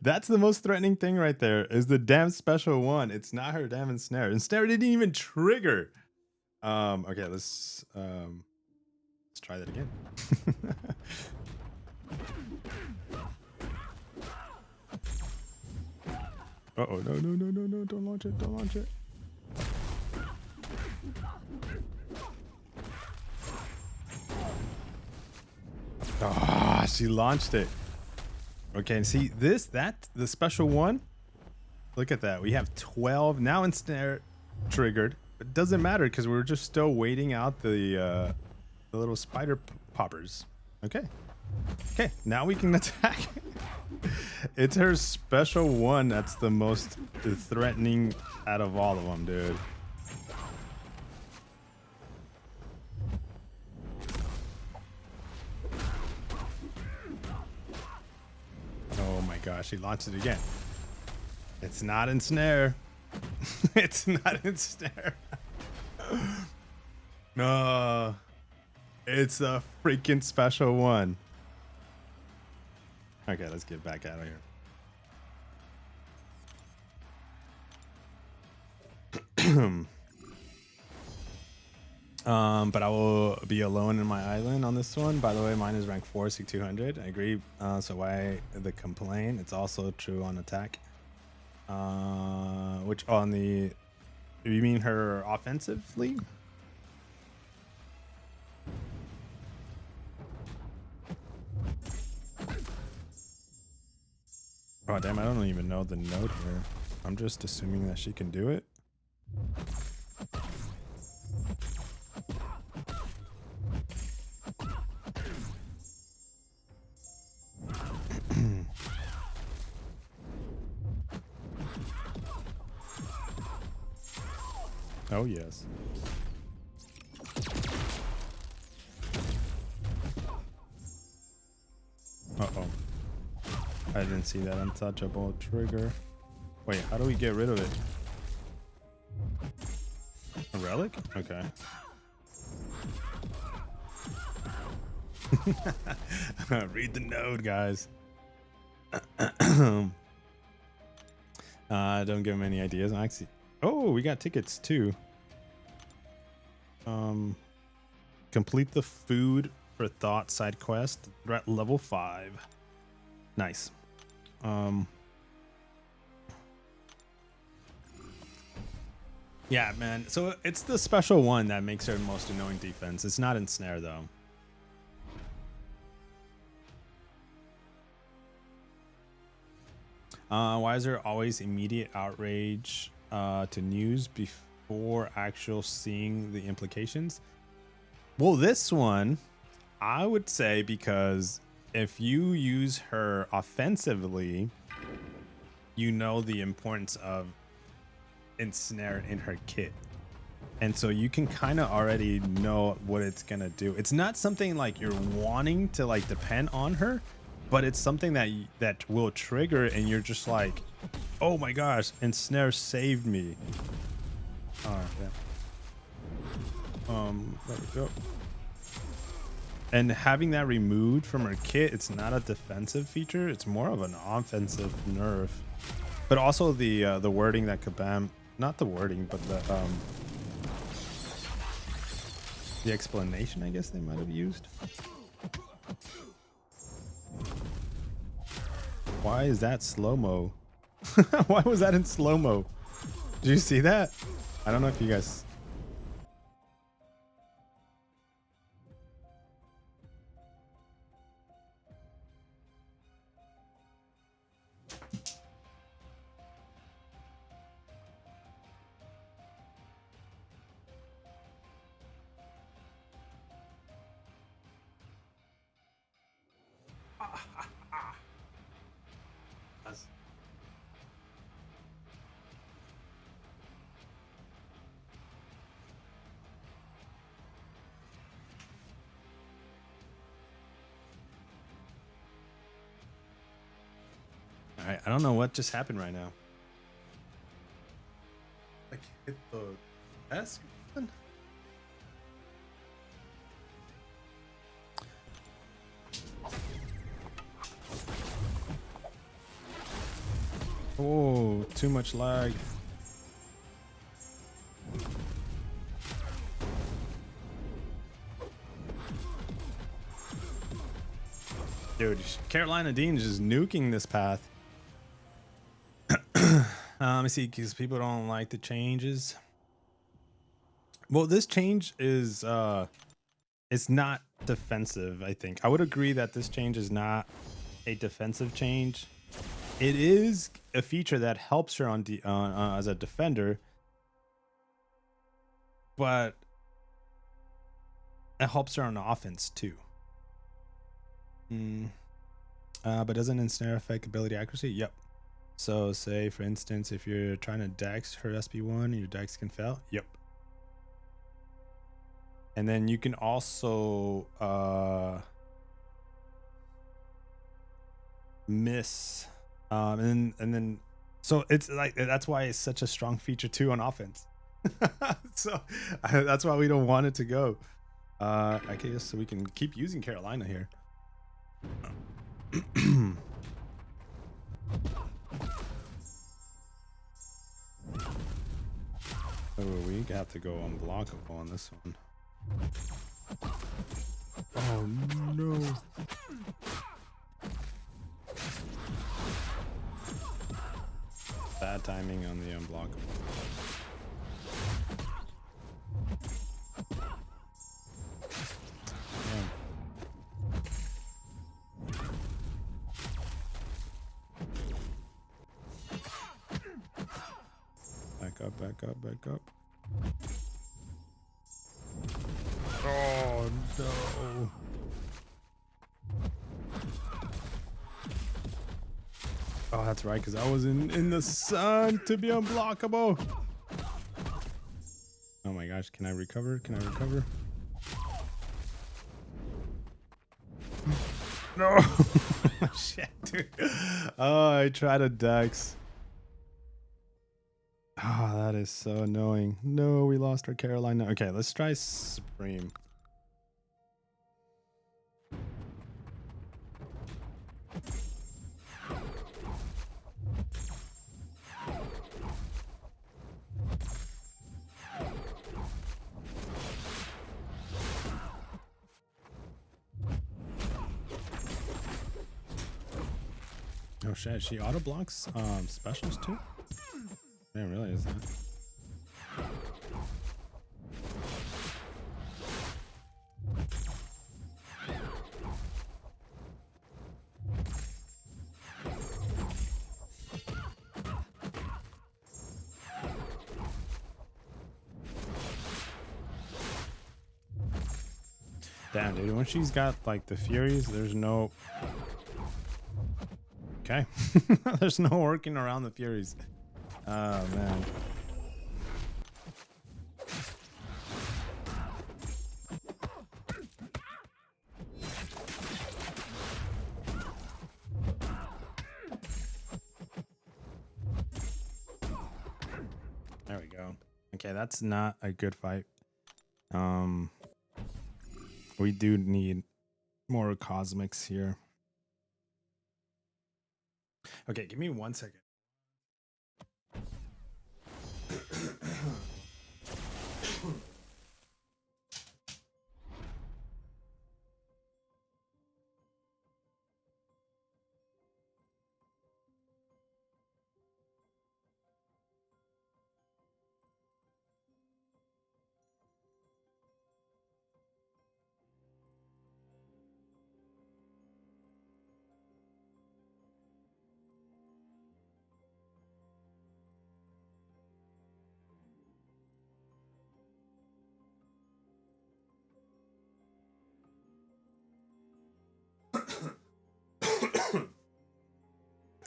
That's the most threatening thing right there is the damn special one. It's not her damn ensnare. Ensnare didn't even trigger. Okay, let's try that again. Uh-oh, no, don't launch it, don't launch it. Ah, she launched it. Okay, and see this, the special one. Look at that. We have 12 now. Ensnare triggered. It doesn't matter because we're just still waiting out the little spider poppers. Okay. Okay, now we can attack. It's her special one that's the most threatening out of all of them, dude. Oh my gosh, he launched it again. It's not ensnare. It's not ensnare. No. It's a freaking special one. Okay, let's get back out of here. But I will be alone in my island on this one. By the way, mine is rank 4, 6200. I agree. So why the complaint? It's also true on attack. Which on the, you mean her offensively? Oh damn, I don't even know the note here. I'm just assuming that she can do it. Oh yes. Uh-oh. I didn't see that untouchable trigger. Wait, how do we get rid of it? A relic? Okay. Read the note, guys. Don't give him any ideas. Actually, oh, we got tickets too. Complete the food for thought side quest. We're at level 5. Nice. Yeah, Yeah, man. So it's the special one that makes her most annoying defense. It's not ensnare though. Why is there always immediate outrage to news before actual seeing the implications? Well, this one, I would say, because if you use her offensively, you know the importance of ensnare in her kit. And so you can kind of already know what it's going to do. It's not something like you're wanting to like depend on her, but it's something that will trigger and you're just like, oh my gosh, ensnare saved me. Oh, yeah. There we go. And having that removed from her kit, it's not a defensive feature. It's more of an offensive nerf. But also the wording that Kabam, not the wording, but the explanation, I guess they might have used. Why is that slow-mo? Why was that in slow-mo? Did you see that? I don't know if you guys... All right, I don't know what just happened right now. Like hit the desk. Oh, too much lag. Dude, Carolina Dean's just nuking this path. Let me see, because people don't like the changes. Well, this change is it's not defensive. I think I would agree that this change is not a defensive change. It is a feature that helps her on as a defender, but it helps her on offense too. But doesn't ensnare affect ability accuracy? Yep. So say for instance, if you're trying to dex her SB1, your dex can fail. Yep. And then you can also miss, and then so it's like that's why it's such a strong feature too on offense. So that's why we don't want it to go. I guess so we can keep using Carolina here. Oh, we have to go unblockable on this one. Oh no. Bad timing on the unblockable. Yeah. Back up, back up, back up. Oh no. Oh, that's right, because I was in the sun to be unblockable. Oh my gosh, can I recover? Can I recover? No. Shit, dude. Oh, I tried a dex. Oh, that is so annoying. No, we lost our Carolina. Okay, let's try Supreme. Oh shit, she auto blocks specials too? I didn't realize that. Damn, dude. When she's got like the Furies, there's no. Okay. There's no working around the Furies. Oh, man. There we go. Okay, that's not a good fight. We do need more cosmics here. Okay, give me 1 second.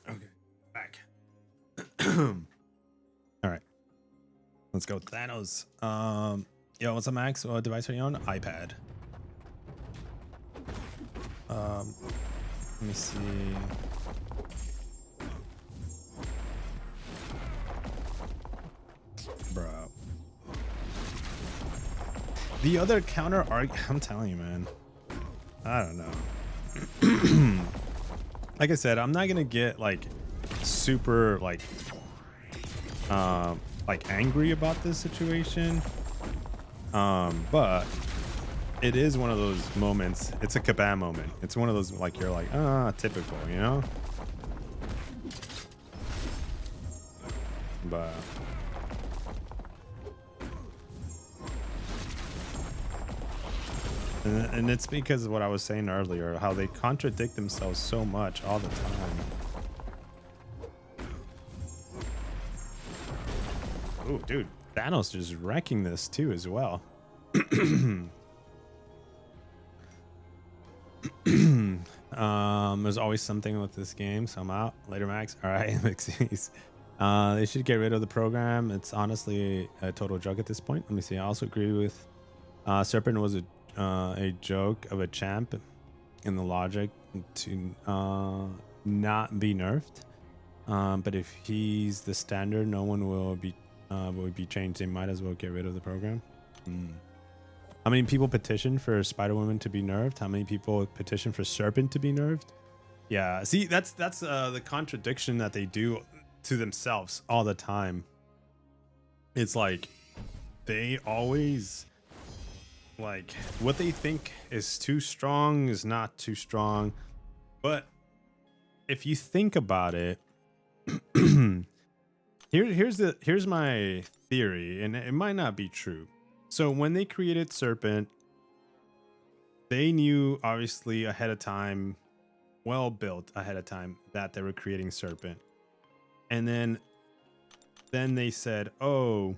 Okay, back. All right, let's go. Thanos. Yo, what's up, Max? What device are you on? iPad. Let me see. Bro. The other counter arc, I'm telling you, man. I don't know. Like I said, I'm not gonna get like super like angry about this situation. But it is one of those moments. It's a Kabam moment. It's one of those like you're like, typical, you know? But and it's because of what I was saying earlier, how they contradict themselves so much all the time. Oh, dude, Thanos just wrecking this too as well. There's always something with this game, so I'm out. Later, Max. All right, Mixies. They should get rid of the program. It's honestly a total joke at this point. Let me see. I also agree with Serpent was a joke of a champ in the logic to not be nerfed. But if he's the standard, no one will be changed. They might as well get rid of the program. How many people petitioned for Spider-Woman to be nerfed? How many people petitioned for Serpent to be nerfed? Yeah, see, that's the contradiction that they do to themselves all the time. It's like they always like what they think is too strong is not too strong. But if you think about it, here's my theory, and it might not be true. So when they created Serpent, they knew obviously ahead of time, well built ahead of time, that they were creating Serpent. And then they said, oh,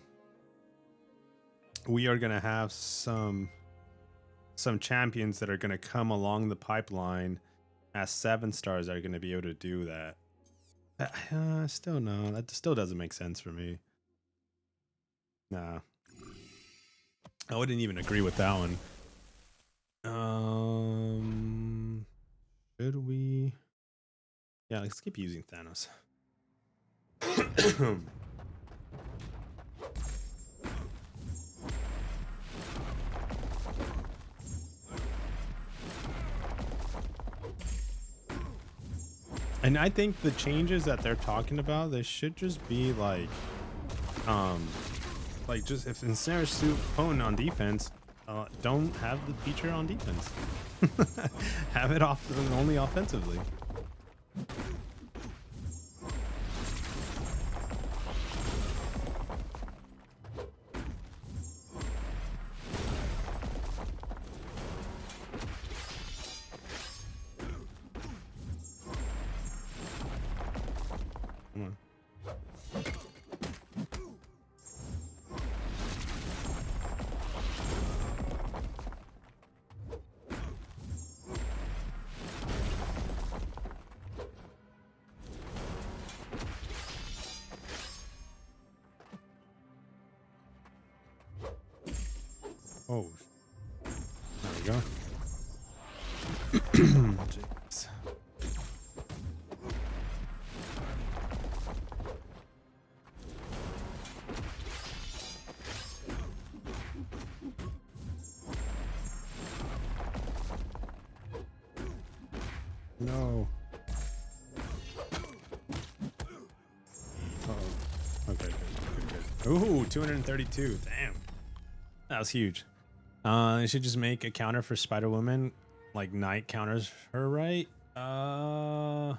we are going to have some champions that are going to come along the pipeline as 7 stars that are going to be able to do that. Still no, that still doesn't make sense for me. Nah. I wouldn't even agree with that one. Should we? Yeah, let's keep using Thanos. And I think the changes that they're talking about, they should just be like just if Ensnare Suit opponent on defense, don't have the feature on defense. Have it off only offensively. Oh, there we go. Jeez. No. Uh-oh. Okay, good. Ooh, 232. Damn. That was huge. You should just make a counter for Spider-Woman. Like Knight counters her, right? You know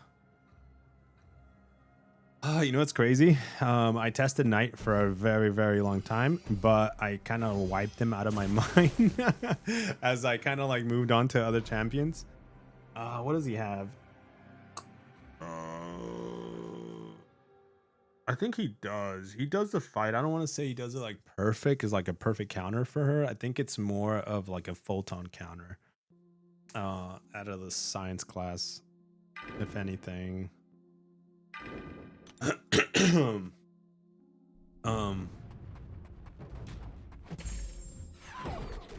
what's crazy? I tested Knight for a very, very long time, but I kind of wiped him out of my mind as I kind of like moved on to other champions. What does he have? I think he does. He does the fight. I don't want to say he does it like perfect, is like a perfect counter for her. I think it's more of like a photon counter. Out of the science class, if anything.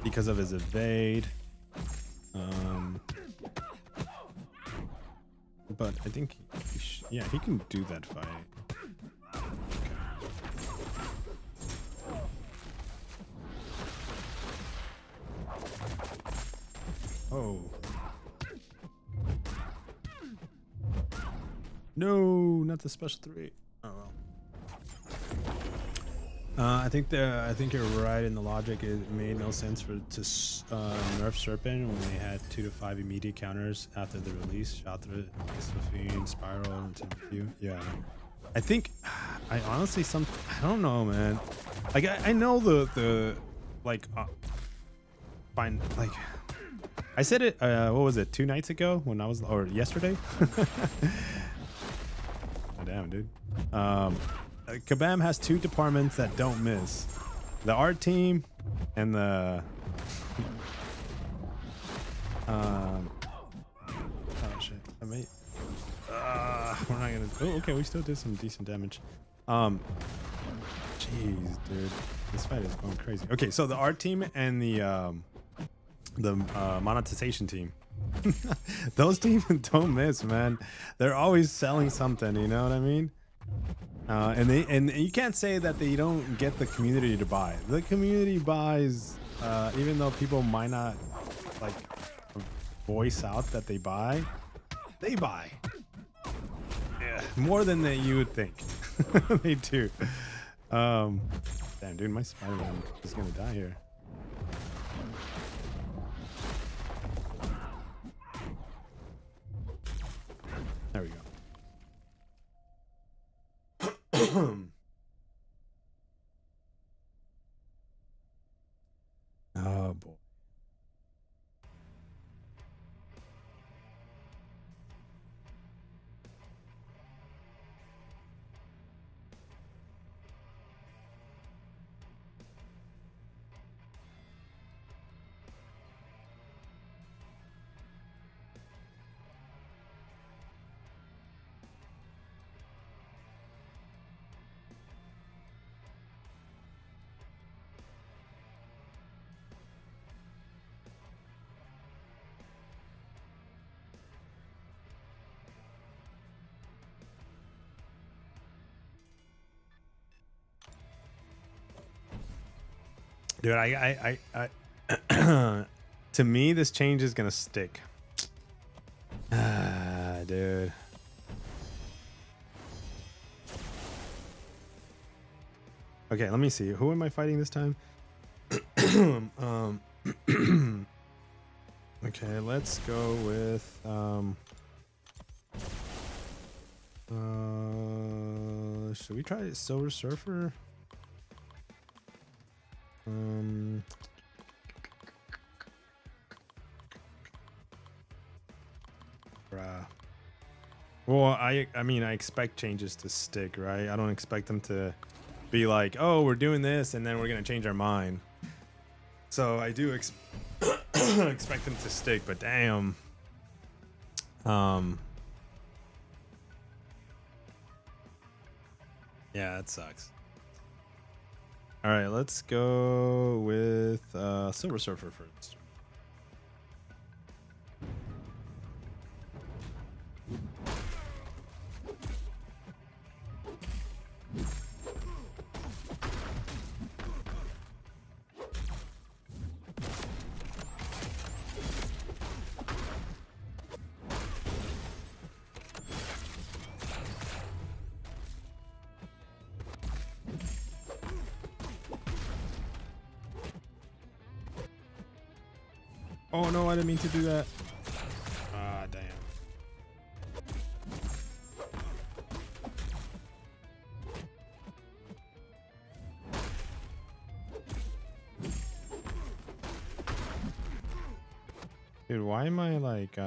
Because of his evade. But I think yeah, he can do that fight. Oh. No, not the special 3. Oh well. I think you're right in the logic. It made no sense to nerf Serpent when they had 2 to 5 immediate counters after the release. Shatra, Isofine, Spiral, and Tempest. Yeah. I think I honestly I don't know, man. Like I know the like fine, like I said it what was it, 2 nights ago when I was, or yesterday? Oh, damn, dude. Kabam has 2 departments that don't miss. The art team and the oh shit. I mean, we're not gonna, oh okay, we still did some decent damage. Jeez, dude. This fight is going crazy. Okay, so the art team and the monetization team. Those teams don't miss, man. They're always selling something, you know what I mean? And you can't say that they don't get the community to buy. The community buys, even though people might not like voice out that they buy. They buy. Yeah, more than that you would think. They do. Damn, dude, my Spider-Man is gonna die here. There we go. Oh boy. Dude, I to me, this change is gonna stick. Dude. Okay, let me see. Who am I fighting this time? Okay, let's go with should we try Silver Surfer? Bruh. Well, I mean, I expect changes to stick, right? I don't expect them to be like, oh, we're doing this and then we're gonna change our mind. So I do expect them to stick, but damn. Yeah, that sucks. All right, let's go with Silver Surfer first. Oh no, I didn't mean to do that. Ah, damn. Dude, why am I like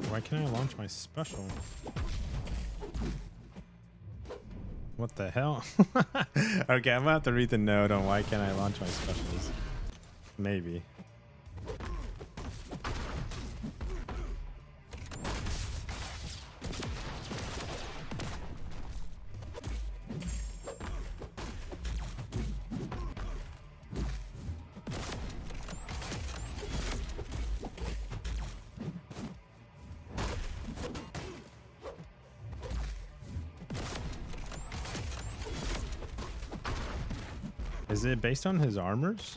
why can't I launch my special? What the hell? Okay, I'm gonna have to read the note on why can't I launch my specials. Maybe. Is it based on his armors?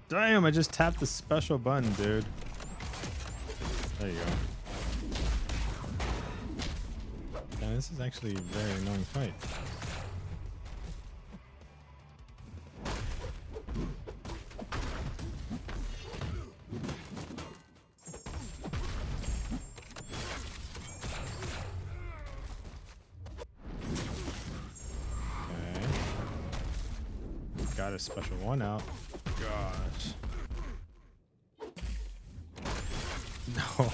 Damn, I just tapped the special button, dude. There you go. Yeah, this is actually a very annoying fight. Got a special one out. Gosh. No.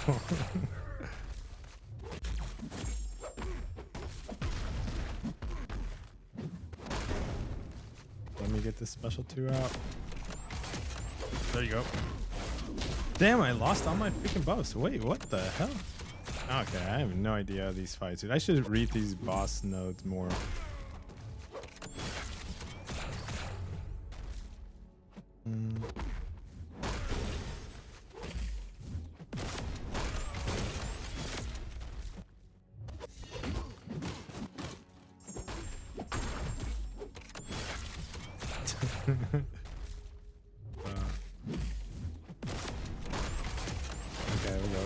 Let me get this special 2 out. There you go. Damn, I lost all my freaking buffs. Wait, what the hell? Okay, I have no idea these fights, dude. I should read these boss notes more. Okay,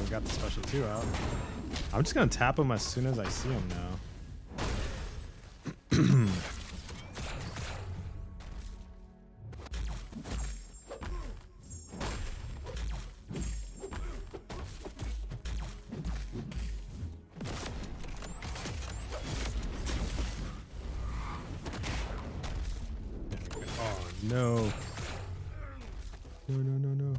we got the special 2 out. I'm just gonna tap him as soon as I see him now. Oh no. No.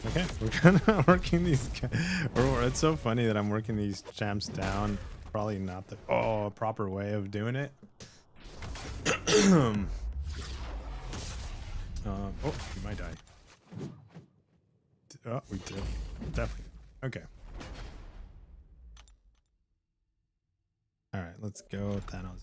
Okay, we're kind of working these. It's so funny that I'm working these champs down. Probably not the proper way of doing it. Oh, we might die. Oh, we did. Definitely. Okay. All right, let's go, Thanos.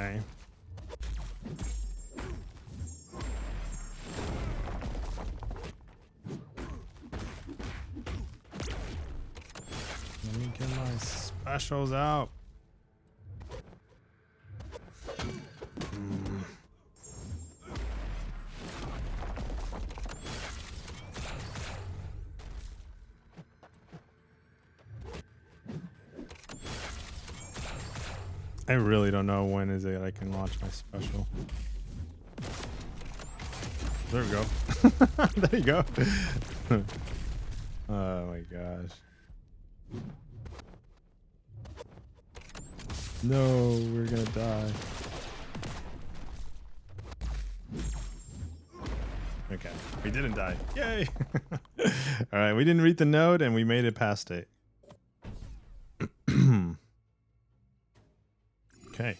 Okay. Let me get my specials out. I really don't know when is it I can launch my special. There we go. There you go. Oh my gosh. No, we're gonna die. Okay, we didn't die. Yay! All right, we didn't read the note and we made it past it. Okay.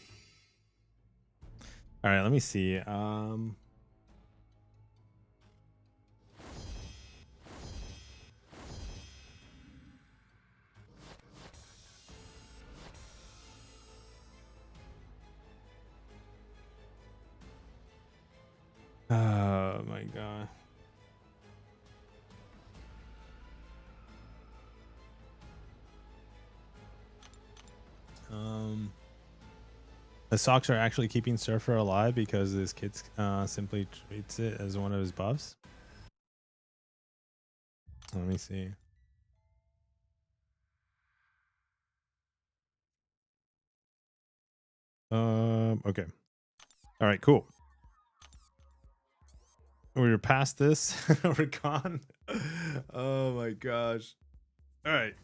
All right, let me see. Oh my god. The Sox are actually keeping Surfer alive because this kid simply treats it as one of his buffs. Let me see. Okay. All right, cool. We're past this. We're gone. Oh my gosh. All right.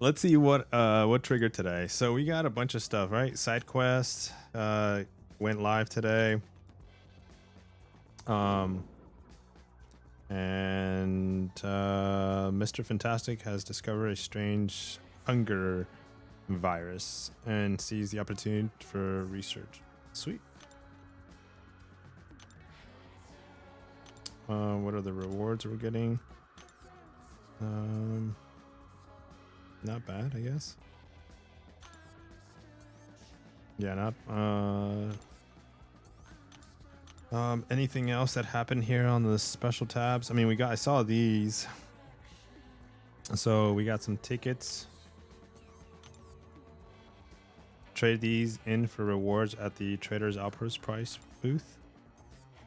Let's see what triggered today. So we got a bunch of stuff, right? Side quests went live today. And Mr. Fantastic has discovered a strange hunger virus and sees the opportunity for research. Sweet. What are the rewards we're getting? Not bad, I guess. Yeah, not anything else that happened here on the special tabs? I mean, I saw these. So we got some tickets. Trade these in for rewards at the Trader's Outpost price booth.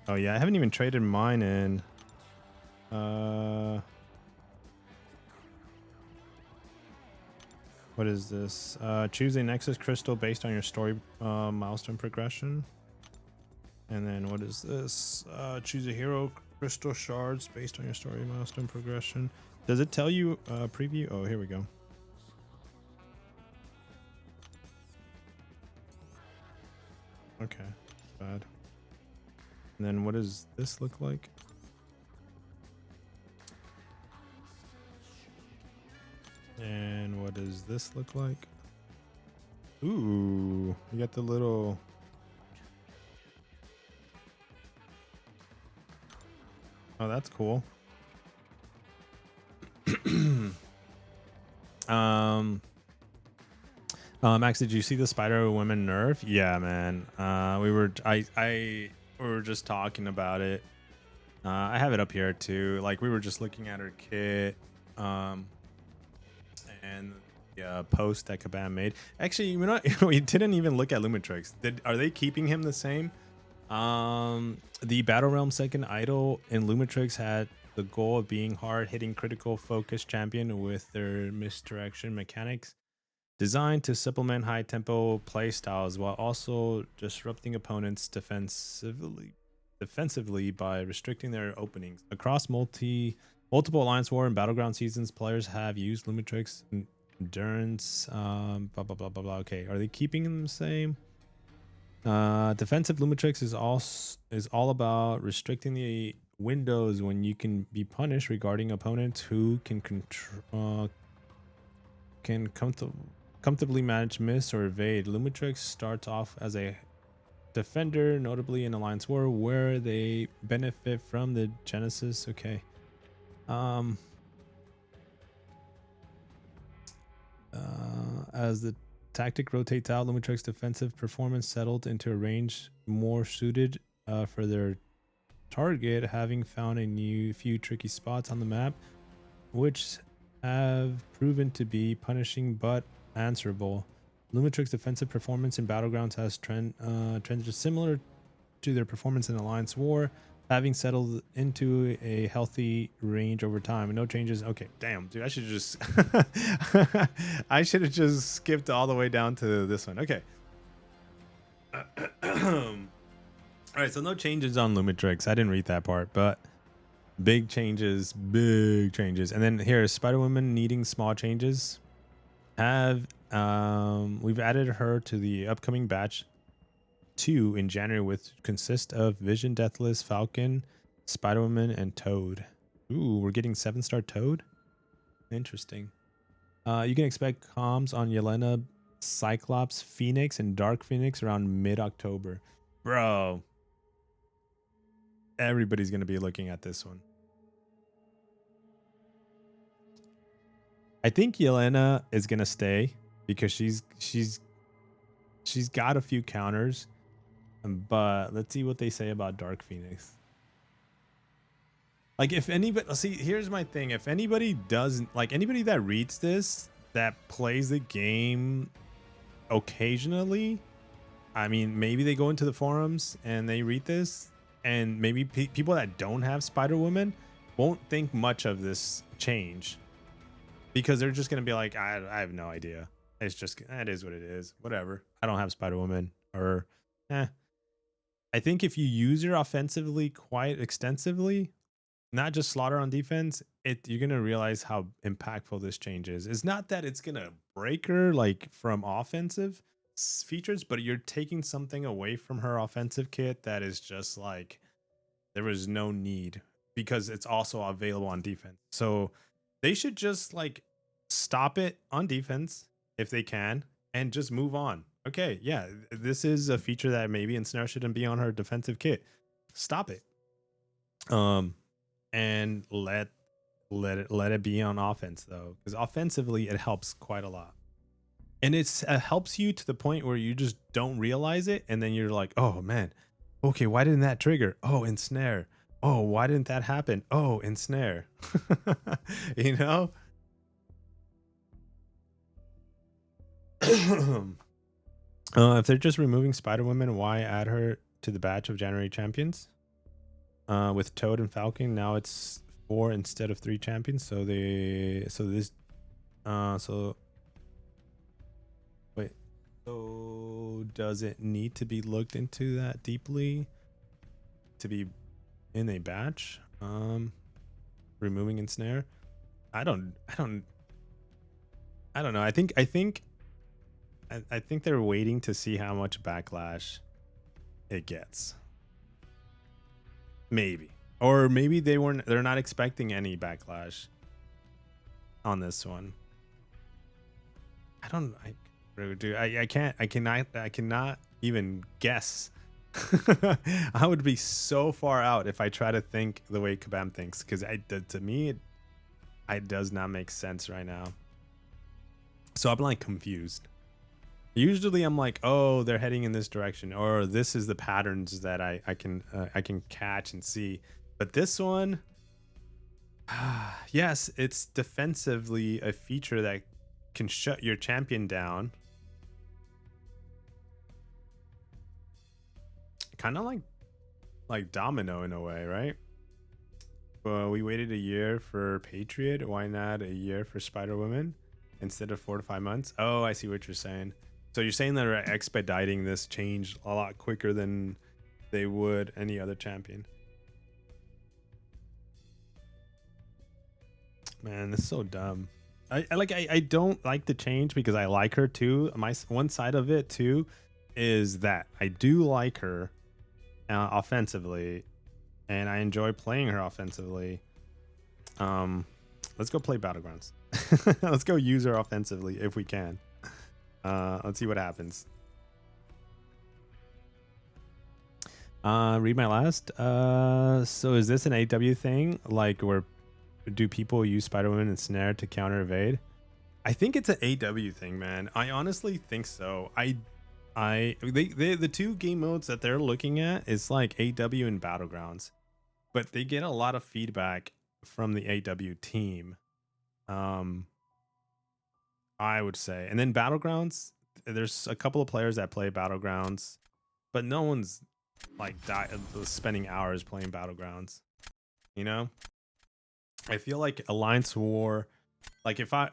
Oh yeah, I haven't even traded mine in. What is this? Choose a Nexus crystal based on your story milestone progression. And then what is this? Choose a hero crystal shards based on your story milestone progression. Does it tell you preview? Oh, here we go. Okay, bad. And then what does this look like? And what does this look like? Ooh, you got the little... Oh, that's cool. Max, did you see the Spider Woman nerf? Yeah, man. We were just talking about it. I have it up here too. Like we were just looking at her kit, and the post that Kabam made. Actually, we didn't even look at Lumitrix. Are they keeping him the same? The Battle Realm second idol in Lumitrix had the goal of being hard-hitting, critical focus champion with their misdirection mechanics, designed to supplement high-tempo play styles while also disrupting opponents defensively by restricting their openings. Across multiple Alliance War and Battleground seasons, players have used Lumitrix endurance. Blah blah blah blah blah. Okay, are they keeping them the same? Defensive Lumitrix is all about restricting the windows when you can be punished regarding opponents who can comfortably manage miss or evade. Lumitrix starts off as a defender, notably in Alliance War, where they benefit from the Genesis. Okay. As the tactic rotates out, Lumitrix defensive performance settled into a range more suited for their target, having found a few tricky spots on the map, which have proven to be punishing but answerable. Lumitrix defensive performance in Battlegrounds has trends similar to their performance in Alliance War, having settled into a healthy range over time. No changes. Okay, damn, dude, I should just I should have just skipped all the way down to this one. Okay. All right, so no changes on Lumitrix. I didn't read that part, but big changes, big changes. And then here, Spider-Woman needing small changes. We've added her to the upcoming batch 2 in January, with consist of Vision, Deathless, Falcon, Spider-Woman, and Toad. Ooh, we're getting 7-star Toad. Interesting. You can expect comms on Yelena, Cyclops, Phoenix, and Dark Phoenix around mid-October. Bro, everybody's gonna be looking at this one. I think Yelena is gonna stay because she's got a few counters, but let's see what they say about Dark Phoenix. Like, if anybody, see, here's my thing: if anybody doesn't like, anybody that reads this, that plays the game occasionally, I mean, maybe they go into the forums and they read this, and maybe people that don't have Spider-Woman won't think much of this change, because they're just gonna be like, I have no idea. It's just, that is what it is. Whatever. I don't have Spider-Woman, or I think if you use her offensively quite extensively, not just slaughter on defense, you're gonna realize how impactful this change is. It's not that it's gonna break her like from offensive features, but you're taking something away from her offensive kit that is just like, there was no need, because it's also available on defense. So they should just like stop it on defense if they can and just move on. Okay, yeah, this is a feature that maybe Ensnare shouldn't be on her defensive kit. Stop it. And let it be on offense, though, because offensively it helps quite a lot. And it helps you to the point where you just don't realize it, and then you're like, oh man, okay, why didn't that trigger? Oh, Ensnare. Oh, why didn't that happen? Oh, Ensnare. You know? If they're just removing Spider-Woman, why add her to the batch of January champions? With Toad and Falcon, now it's 4 instead of 3 champions. So does it need to be looked into that deeply to be in a batch? Removing Ensnare? I don't know. I think they're waiting to see how much backlash it gets. Maybe. Or maybe they're not expecting any backlash on this one. I cannot even guess. I would be so far out if I try to think the way Kabam thinks, because to me it does not make sense right now. So I'm like confused. Usually I'm like, oh, they're heading in this direction, or this is the patterns that I can catch and see. But this one, yes, it's defensively a feature that can shut your champion down. Kind of like Domino in a way, right? Well, we waited a year for Patriot. Why not a year for Spider-Woman instead of 4 to 5 months? Oh, I see what you're saying. So you're saying that they're expediting this change a lot quicker than they would any other champion. Man, this is so dumb. I don't like the change because I like her too. My one side of it too is that I do like her offensively, and I enjoy playing her offensively. Let's go play Battlegrounds. Let's go use her offensively if we can. Let's see what happens. Read my last. So is this an AW thing? Like, where do people use Spider-Woman and Snare to counter evade? I think it's an AW thing, man. I honestly think so. The two game modes that they're looking at is like AW and Battlegrounds, but they get a lot of feedback from the AW team I would say. And then Battlegrounds, there's a couple of players that play Battlegrounds, but no one's like spending hours playing Battlegrounds. You know? I feel like Alliance War, like if I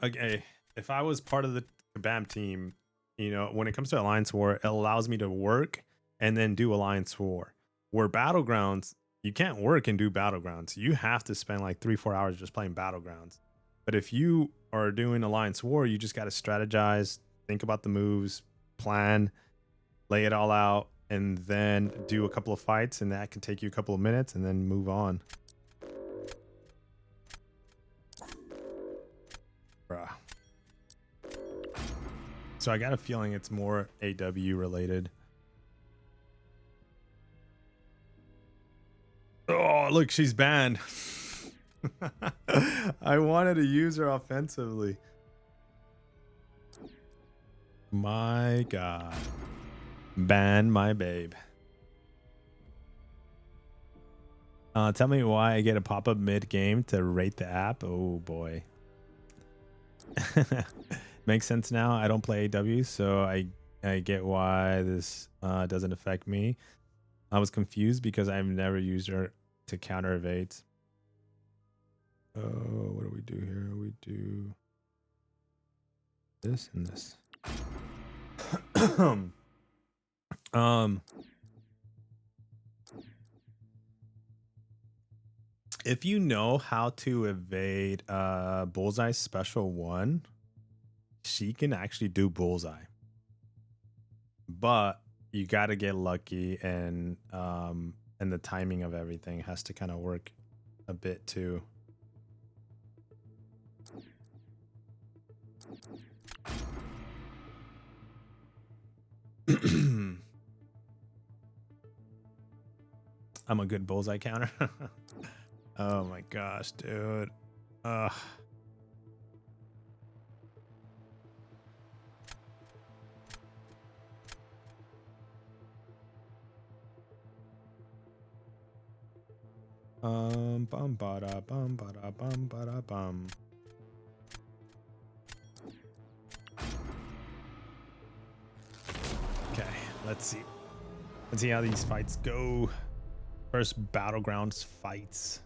was part of the Kabam team, you know, when it comes to Alliance War, it allows me to work and then do Alliance War. Where Battlegrounds, you can't work and do Battlegrounds. You have to spend like 3-4 hours just playing Battlegrounds. But if you are doing Alliance War, you just got to strategize, think about the moves, plan, lay it all out, and then do a couple of fights, and that can take you a couple of minutes, and then move on. Bruh. So I got a feeling it's more AW related. Oh, look, she's banned. I wanted to use her offensively. My God. Ban my babe. Tell me why I get a pop-up mid-game to rate the app. Oh, boy. Makes sense now. I don't play AW, so I get why this doesn't affect me. I was confused because I've never used her to counter evades. Oh, what do we do here? We do this and this. If you know how to evade Bullseye Special 1, she can actually do Bullseye. But you got to get lucky, and the timing of everything has to kind of work a bit too. I'm a good Bullseye counter. Oh my gosh, dude. Ugh. Bum ba da bum ba da bum ba da bum. Okay, let's see. Let's see how these fights go. First Battlegrounds fights.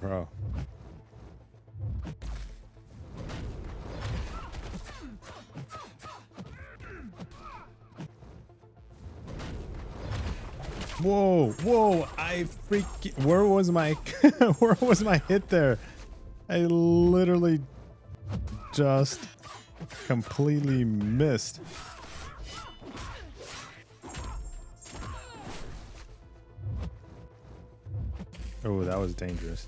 Bro. Whoa, whoa, I freaking, where was my where was my hit there? I literally just completely missed. Oh, that was dangerous.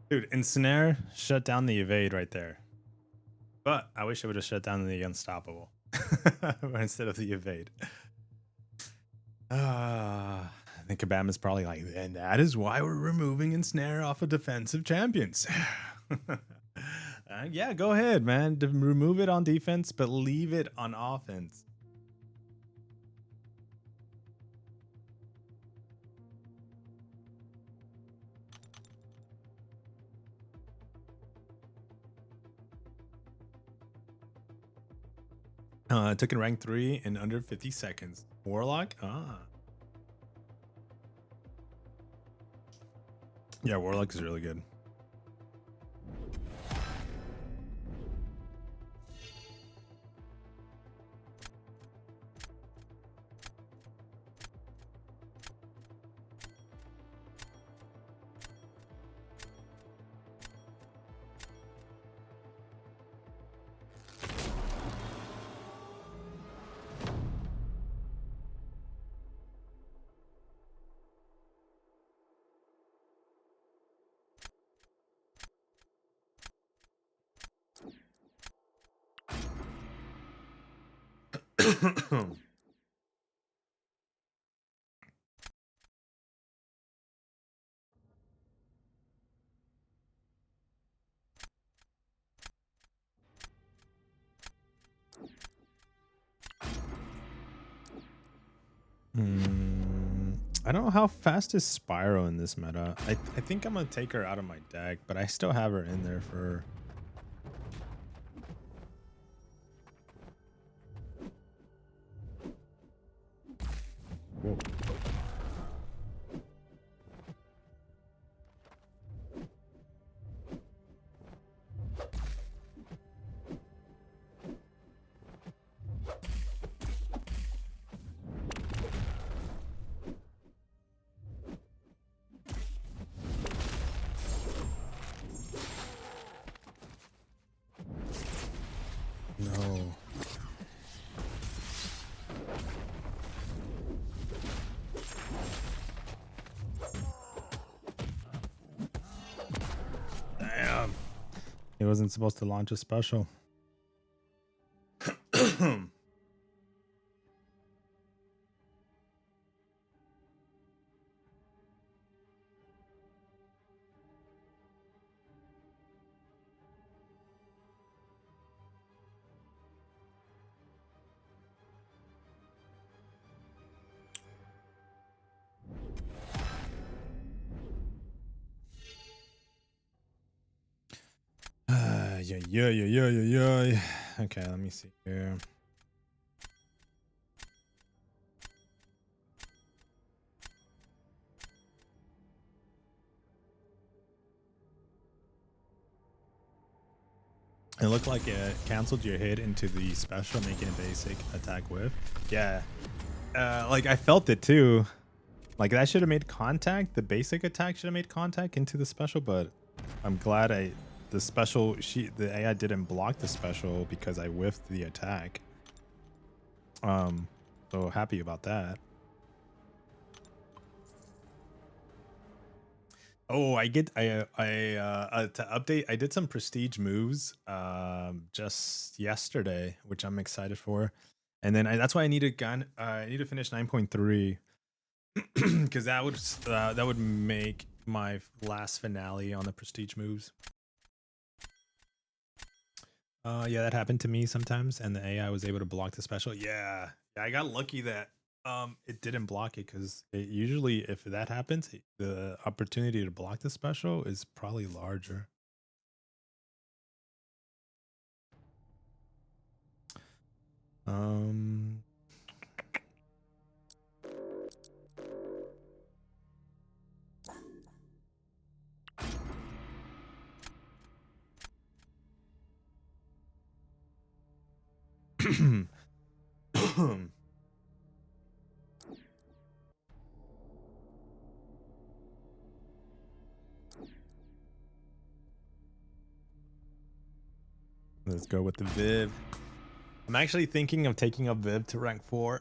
Dude, Ensnare shut down the evade right there. But I wish I would have shut down the unstoppable instead of the evade. I think Kabam is probably like, and that is why we're removing Ensnare off of defensive champions. Yeah, go ahead, man. Remove it on defense, but leave it on offense. Took in rank 3 in under 50 seconds. Warlock? Ah. Yeah, Warlock is really good. I don't know how fast is Spyro in this meta. I think I'm gonna take her out of my deck, but I still have her in there for. Whoa. No. Damn. He wasn't supposed to launch a special. Yeah. Okay, let me see here. It looked like it canceled your hit into the special, making a basic attack whiff. Yeah. Like I felt it too. Like that should have made contact. The basic attack should have made contact into the special, but I'm glad the AI didn't block the special because I whiffed the attack. So happy about that. Oh, to update, I did some prestige moves just yesterday, which I'm excited for. And then that's why I need I need to finish 9.3 because that would make my last finale on the prestige moves. Yeah, that happened to me sometimes, and the AI was able to block the special. Yeah, I got lucky that it didn't block it because usually if that happens, the opportunity to block the special is probably larger. Let's go with the Viv. I'm actually thinking of taking up Viv to rank 4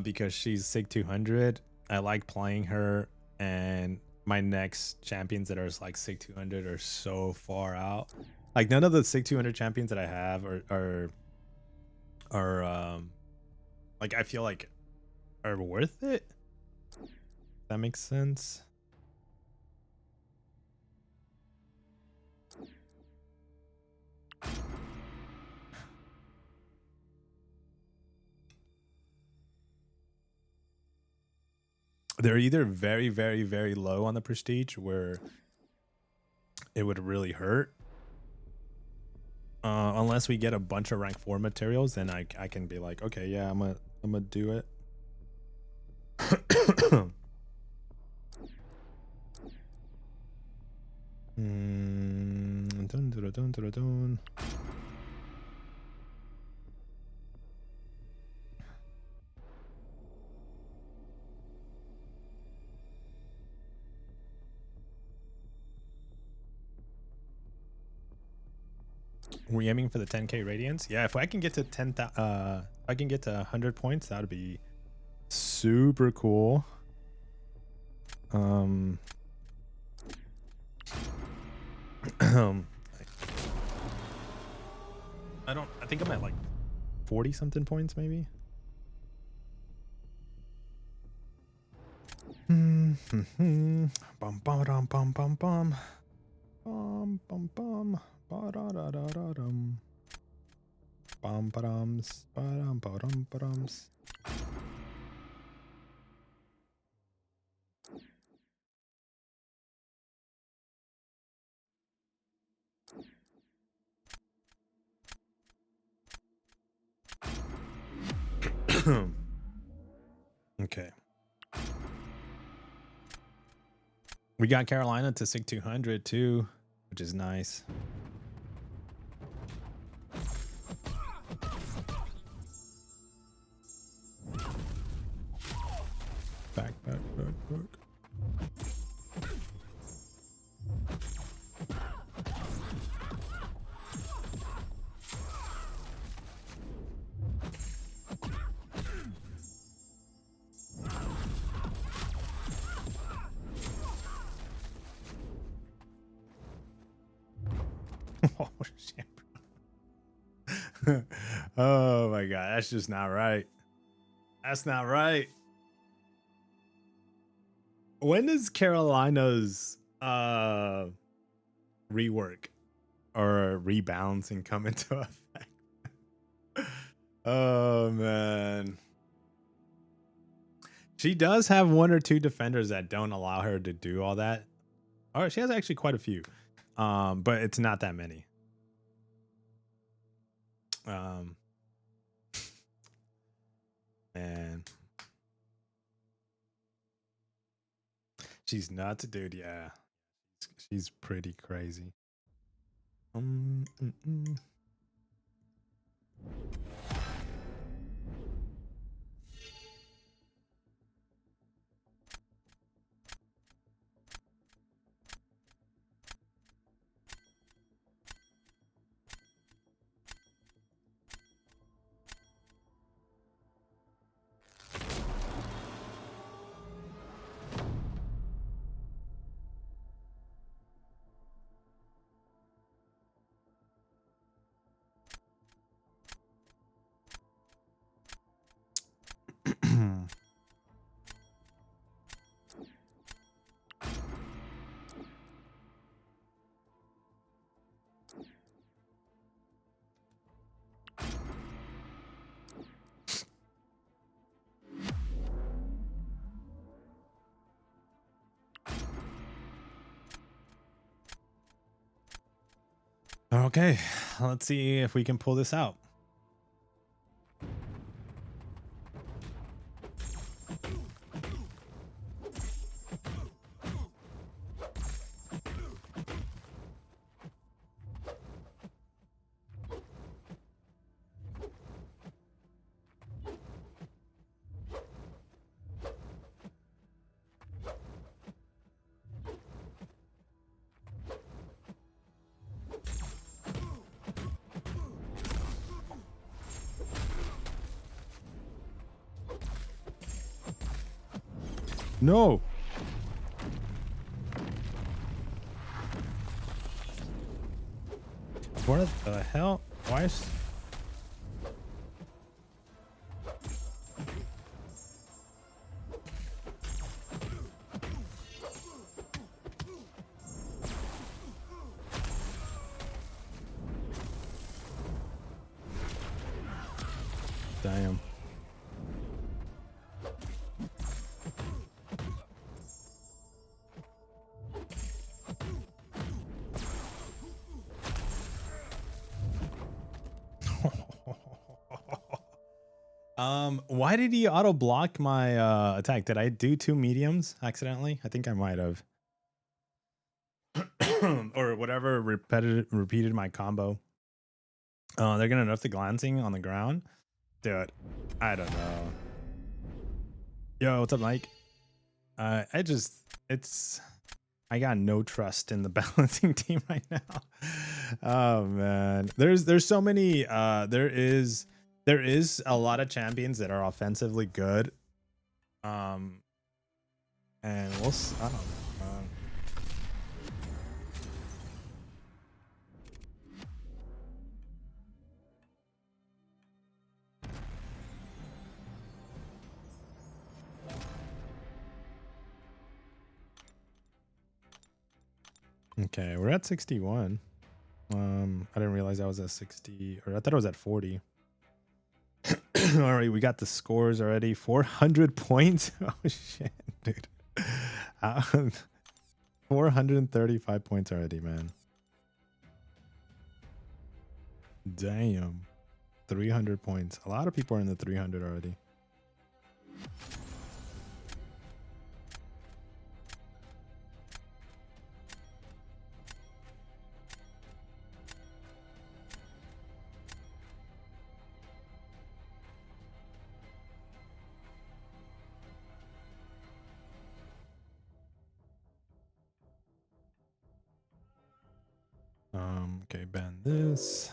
because she's SIG 200. I like playing her, and my next champions that are like SIG 200 are so far out. Like none of the SIG 200 champions that I have are like I feel like are worth it. That makes sense. They're either very, very, very low on the prestige where it would really hurt. Unless we get a bunch of rank 4 materials, then I can be like, okay, yeah, I'm gonna do it. Dun, dun, dun, dun, dun. We're aiming for the 10k radiance. Yeah, if I can get to 10,000, if I can get to 100 points, that would be super cool. I think I'm at like 40 something points maybe. Bum bum bum bum bum bum bum bum bum ba da da da da dum bum ba dums ba dum ba dum ba dums. Okay. We got Carolina to SIG 200 too, which is nice. Back. Oh shit. Oh my god, that's just not right. That's not right. When does Carolina's rework or rebalancing come into effect? Oh man. She does have one or two defenders that don't allow her to do all that. Or she has actually quite a few. But it's not that many. Man. She's nuts, dude. Yeah. She's pretty crazy. Okay, let's see if we can pull this out. No. What the hell? Why is... Damn. Why did he auto block my attack? Did I do two mediums accidentally? I think I might have. or whatever repeated my combo. They're gonna nerf the glancing on the ground. Dude, I don't know. Yo, what's up, Mike? I got no trust in the balancing team right now. Oh man, there's so many. There is a lot of champions that are offensively good. And I don't know. Okay, we're at 61. I didn't realize I was at 60, or I thought I was at 40. All right, we got the scores already. 400 points. Oh shit, dude. 435 points already, man. Damn. 300 points. A lot of people are in the 300 already. Okay, ban this.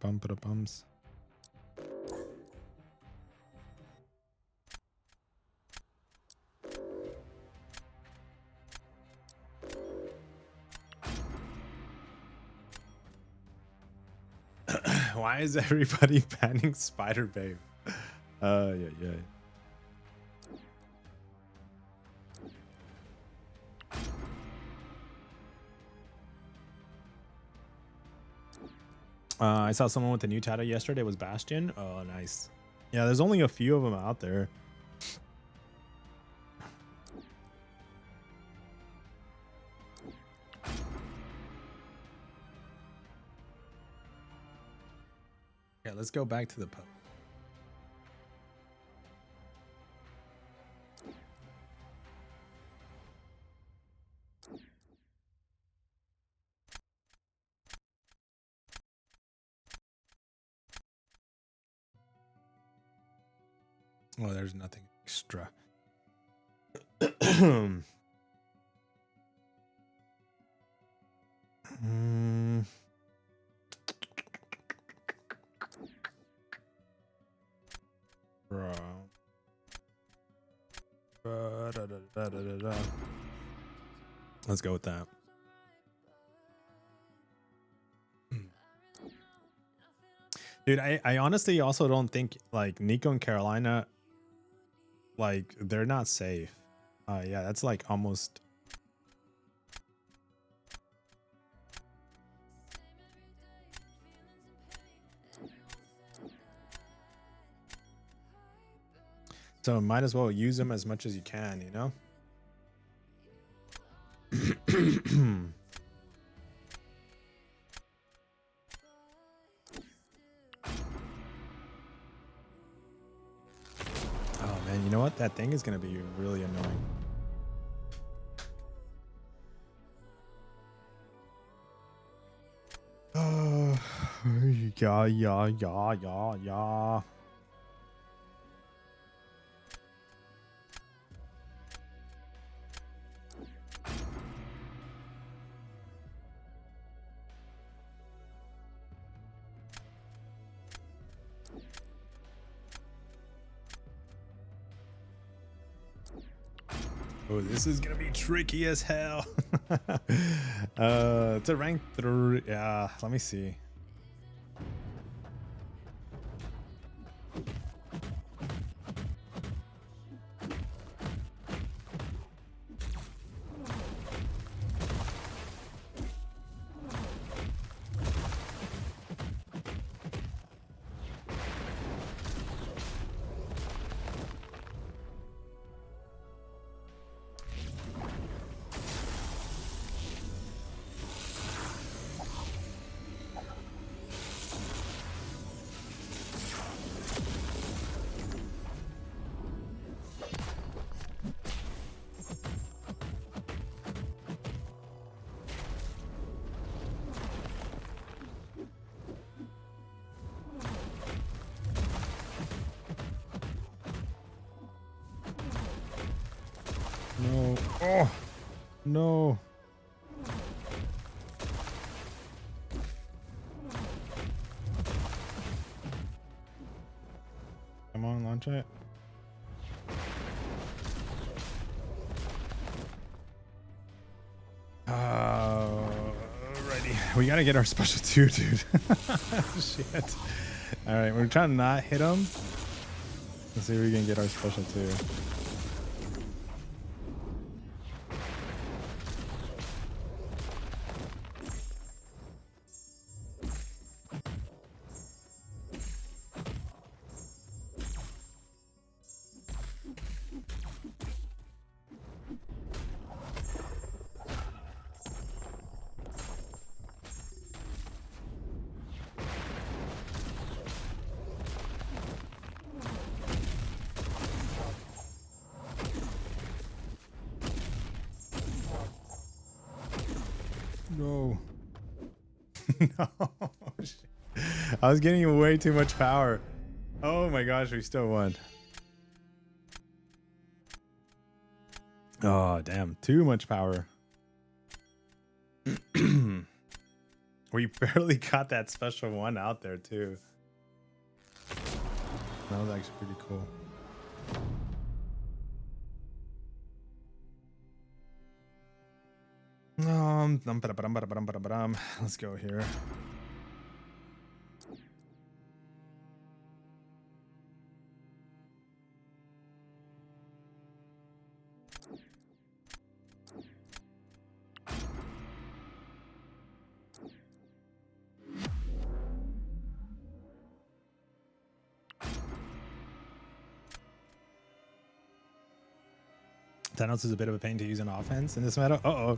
Bada-bums. Why is everybody banning Spider Babe? Yeah. I saw someone with a new title yesterday. It was Bastion. Oh, nice. Yeah, there's only a few of them out there. Yeah, let's go back to the pub. Oh, there's nothing extra. Bro. Let's go with that. Dude, I honestly also don't think like Nico and Carolina, like they're not safe. Yeah, that's like almost. So might as well use them as much as you can, you know? Oh man, you know what? That thing is gonna be really annoying. Yeah. Oh, this is gonna be tricky as hell. It's a rank 3. Yeah, let me see. No. Oh, no. Come on, launch it. Righty. We gotta get our special 2, dude. Shit. Alright, we're trying to not hit him. Let's see if we can get our special 2. No. No. Shit. I was getting way too much power. Oh my gosh, we still won. Oh, damn. Too much power. We barely got that special 1 out there, too. That was actually pretty cool. Let's go here. Thanos is a bit of a pain to use in offense in this meta. Uh-oh.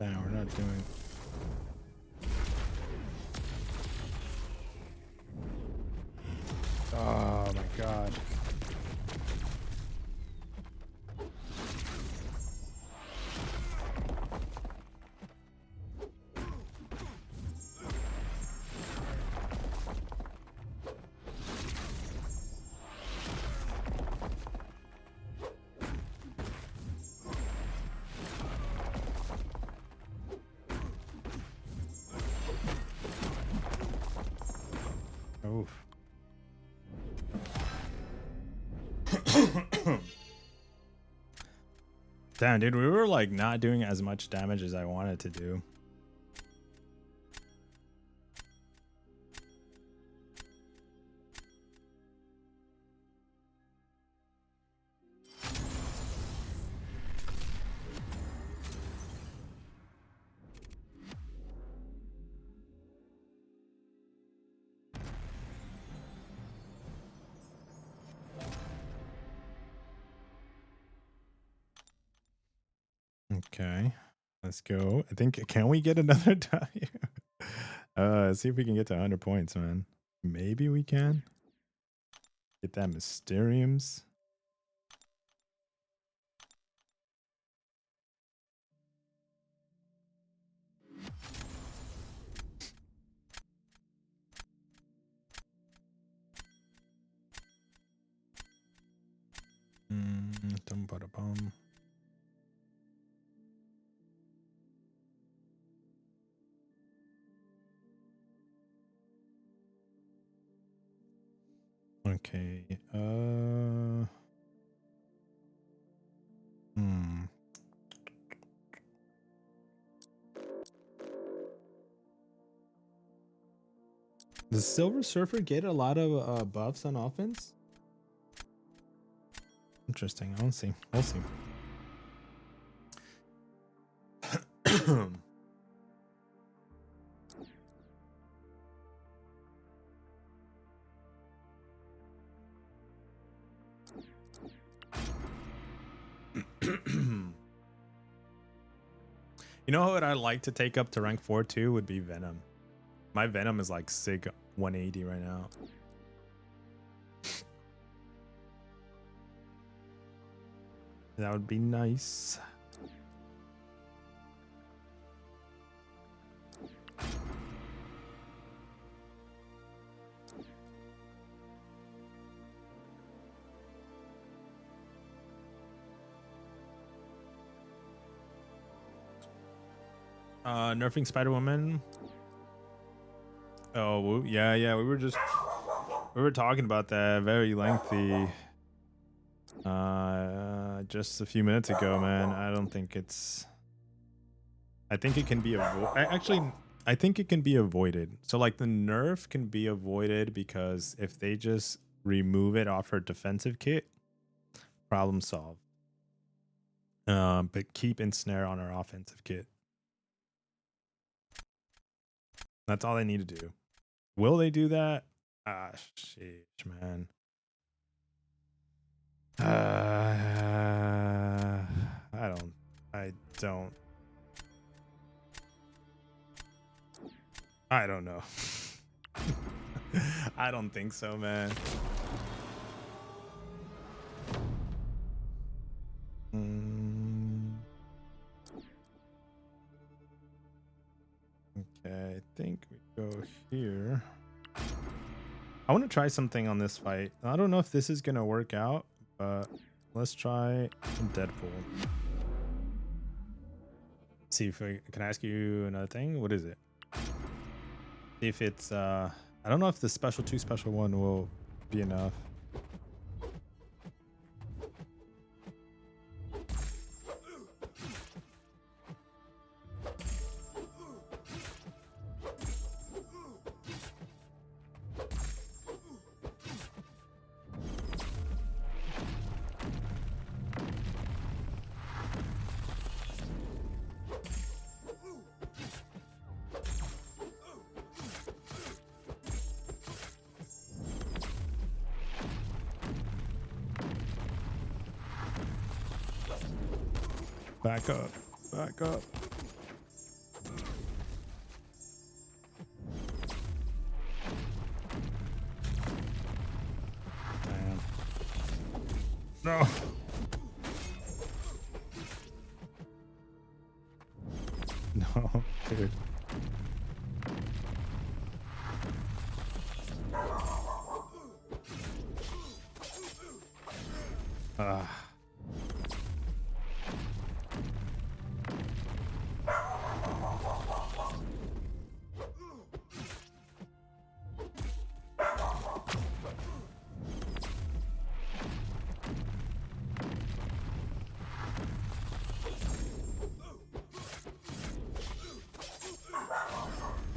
Nah, we're not doing. Oh my god. Oof. Damn, dude, we were like not doing as much damage as I wanted to do. Okay, let's go. I think, can we get another W? See if we can get to 100 points, man. Maybe we can. Get that Mysteriums. Dum ba da bum. Okay. Does Silver Surfer get a lot of buffs on offense? Interesting. I'll see. We'll see. You know what I'd like to take up to rank 4 too would be Venom. My Venom is like Sig 180 right now. That would be nice. Nerfing Spider-Woman. Oh, yeah. We were talking about that very lengthy just a few minutes ago, man. I don't think it's. I think it can be actually, I think it can be avoided. So like the nerf can be avoided because if they just remove it off her defensive kit, problem solved. But keep Ensnare on her offensive kit. That's all they need to do. Will they do that? Ah, shit, man. I don't know. I don't think so, man. Okay, I think we go here. I want to try something on this fight. I don't know if this is gonna work out, but let's try Deadpool. See if can I ask you another thing? What is it? See if it's I don't know if the special 2 special 1 will be enough. Back up. Back up. Damn. No. No, dude.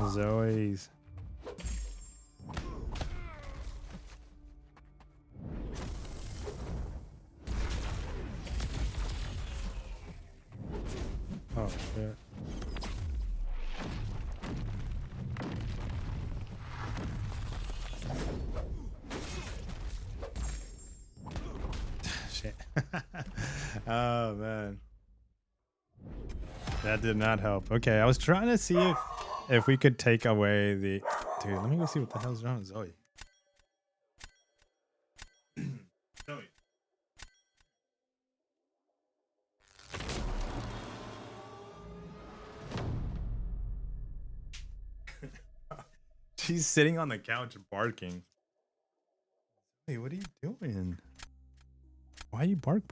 Zoe's. Oh shit. Shit. Oh man. That did not help. Okay, I was trying to see if we could take away the dude, let me go see what the hell's wrong with Zoe. Zoe. She's sitting on the couch barking. Hey, what are you doing? Why you bark?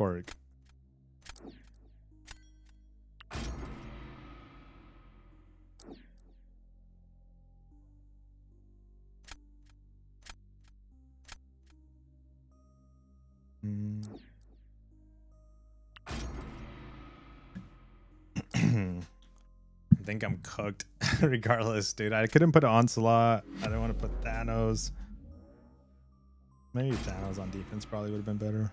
I think I'm cooked regardless, dude. I couldn't put Onslaught. I don't want to put that. Thanos. Maybe Thanos on defense probably would have been better.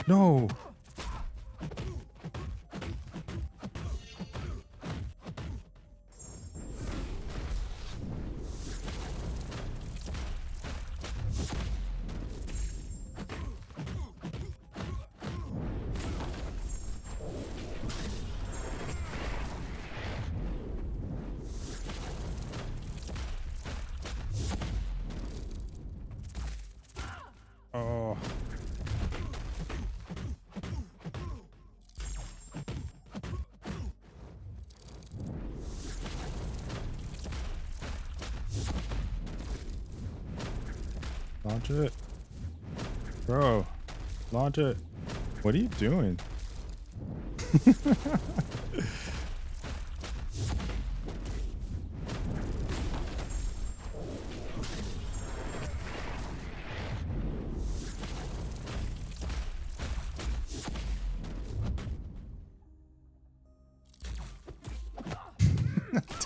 No. Oh. Launch it. Bro, launch it. What are you doing?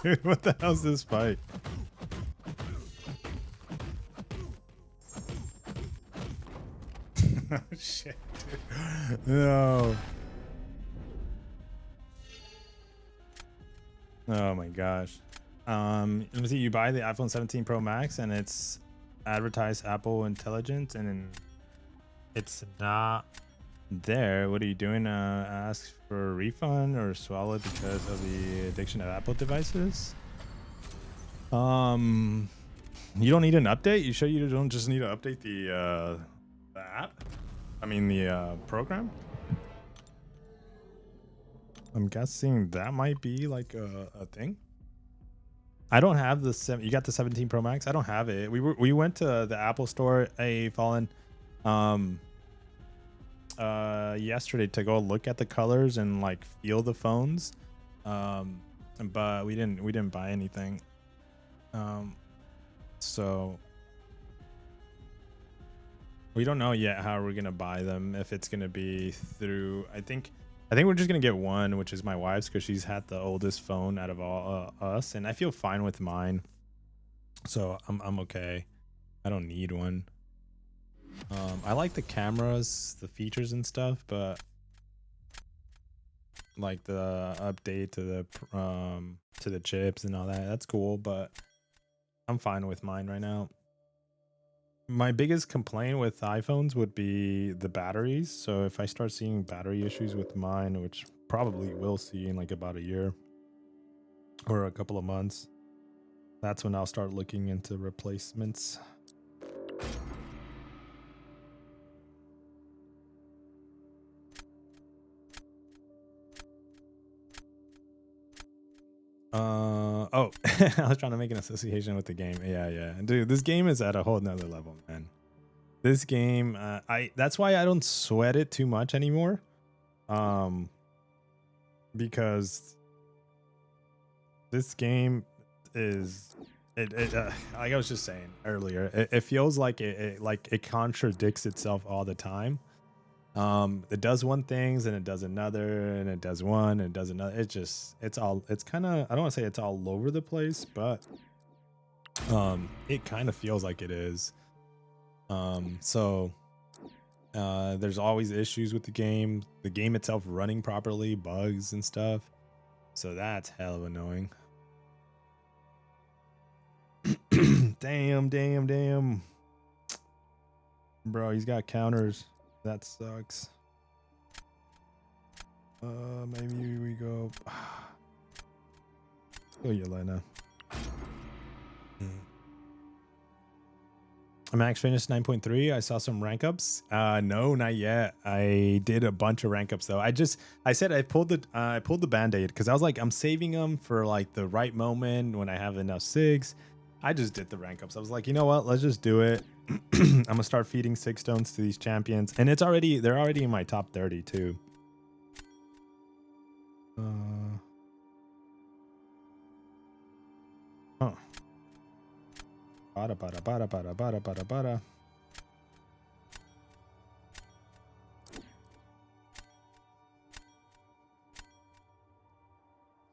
Dude, what the hell's this fight? Oh shit, dude. No. Oh my gosh. Let me see. You buy the iPhone 17 Pro Max and it's advertised Apple Intelligence, and then it's not there. What are you doing? Ask for a refund or swallow it because of the addiction of Apple devices? You don't need an update. You sure you don't just need to update the app? I mean the program. I'm guessing that might be like a thing. I don't have the you got the 17 Pro Max. I don't have it. We went to the Apple store, Fallen, yesterday to go look at the colors and like feel the phones, but we didn't buy anything. So we don't know yet how we're gonna buy them. If it's gonna be through, I think we're just gonna get one, which is my wife's, because she's had the oldest phone out of all us, and I feel fine with mine, so I'm okay. I don't need one. I like the cameras, the features and stuff, but like the update to the chips and all that, that's cool, but I'm fine with mine right now. My biggest complaint with iPhones would be the batteries. So if I start seeing battery issues with mine, which probably will see in like about a year or a couple of months, that's when I'll start looking into replacements. Oh, I was trying to make an association with the game. Yeah. Dude, this game is at a whole nother level, man. This game, that's why I don't sweat it too much anymore. Because this game is like I was just saying earlier, it feels like it contradicts itself all the time. It does one things and it does another, and it does one and it does another. It's kind of, I don't want to say it's all over the place, but it kind of feels like it is. So there's always issues with the game itself running properly, bugs and stuff, so that's hell of annoying. Damn, bro, he's got counters. That sucks. Maybe we go Yelena. Max finished 9.3. I saw some rank ups. No, not yet. I did a bunch of rank ups though. I said I pulled the band-aid because I was like, I'm saving them for like the right moment when I have enough SIGs. I just did the rank ups. I was like, you know what? Let's just do it. I'm gonna start feeding 6 stones to these champions, and they're already in my top 30 too. Huh. Bada.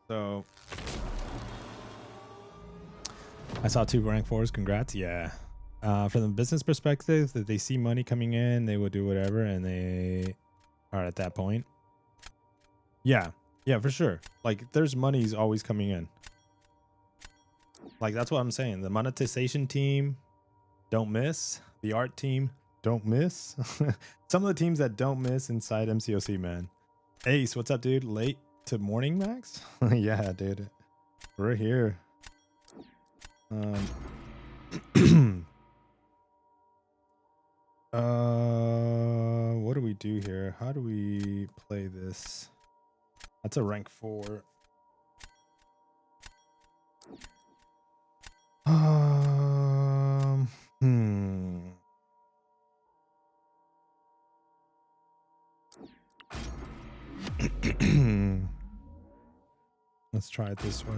So I saw 2 rank 4s. Congrats. Yeah. From the business perspective, that they see money coming in, they will do whatever, and they are at that point. Yeah. Yeah, for sure. Like, there's money's always coming in. Like, that's what I'm saying. The monetization team don't miss. The art team don't miss. Some of the teams that don't miss inside MCOC, man. Ace, what's up, dude? Late to morning, Max? Yeah, dude. We're here. What do we do here? How do we play this? That's a rank 4. Hmm. Let's try it this way.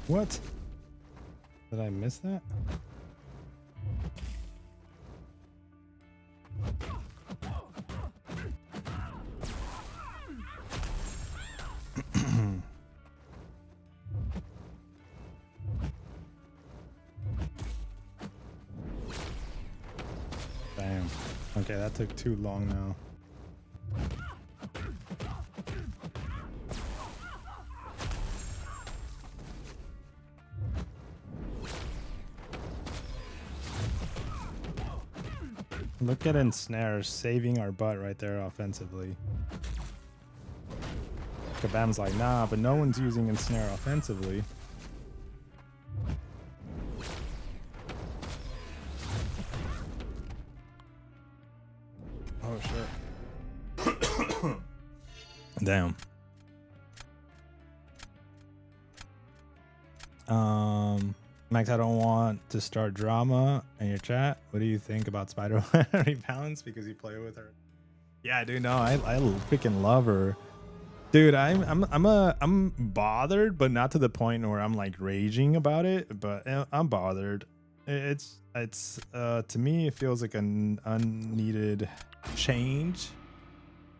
What? Did I miss that? Damn. Okay, that took too long now. Look at Ensnare saving our butt right there offensively. Kabam's like, nah, but no one's using Ensnare offensively. Oh, shit. Damn. Max, I don't want to start drama in your chat. What do you think about Spider-Man rebalance because you play with her? Yeah, dude, no, I freaking love her. Dude, I'm bothered, but not to the point where I'm like raging about it, but I'm bothered. It's to me it feels like an unneeded change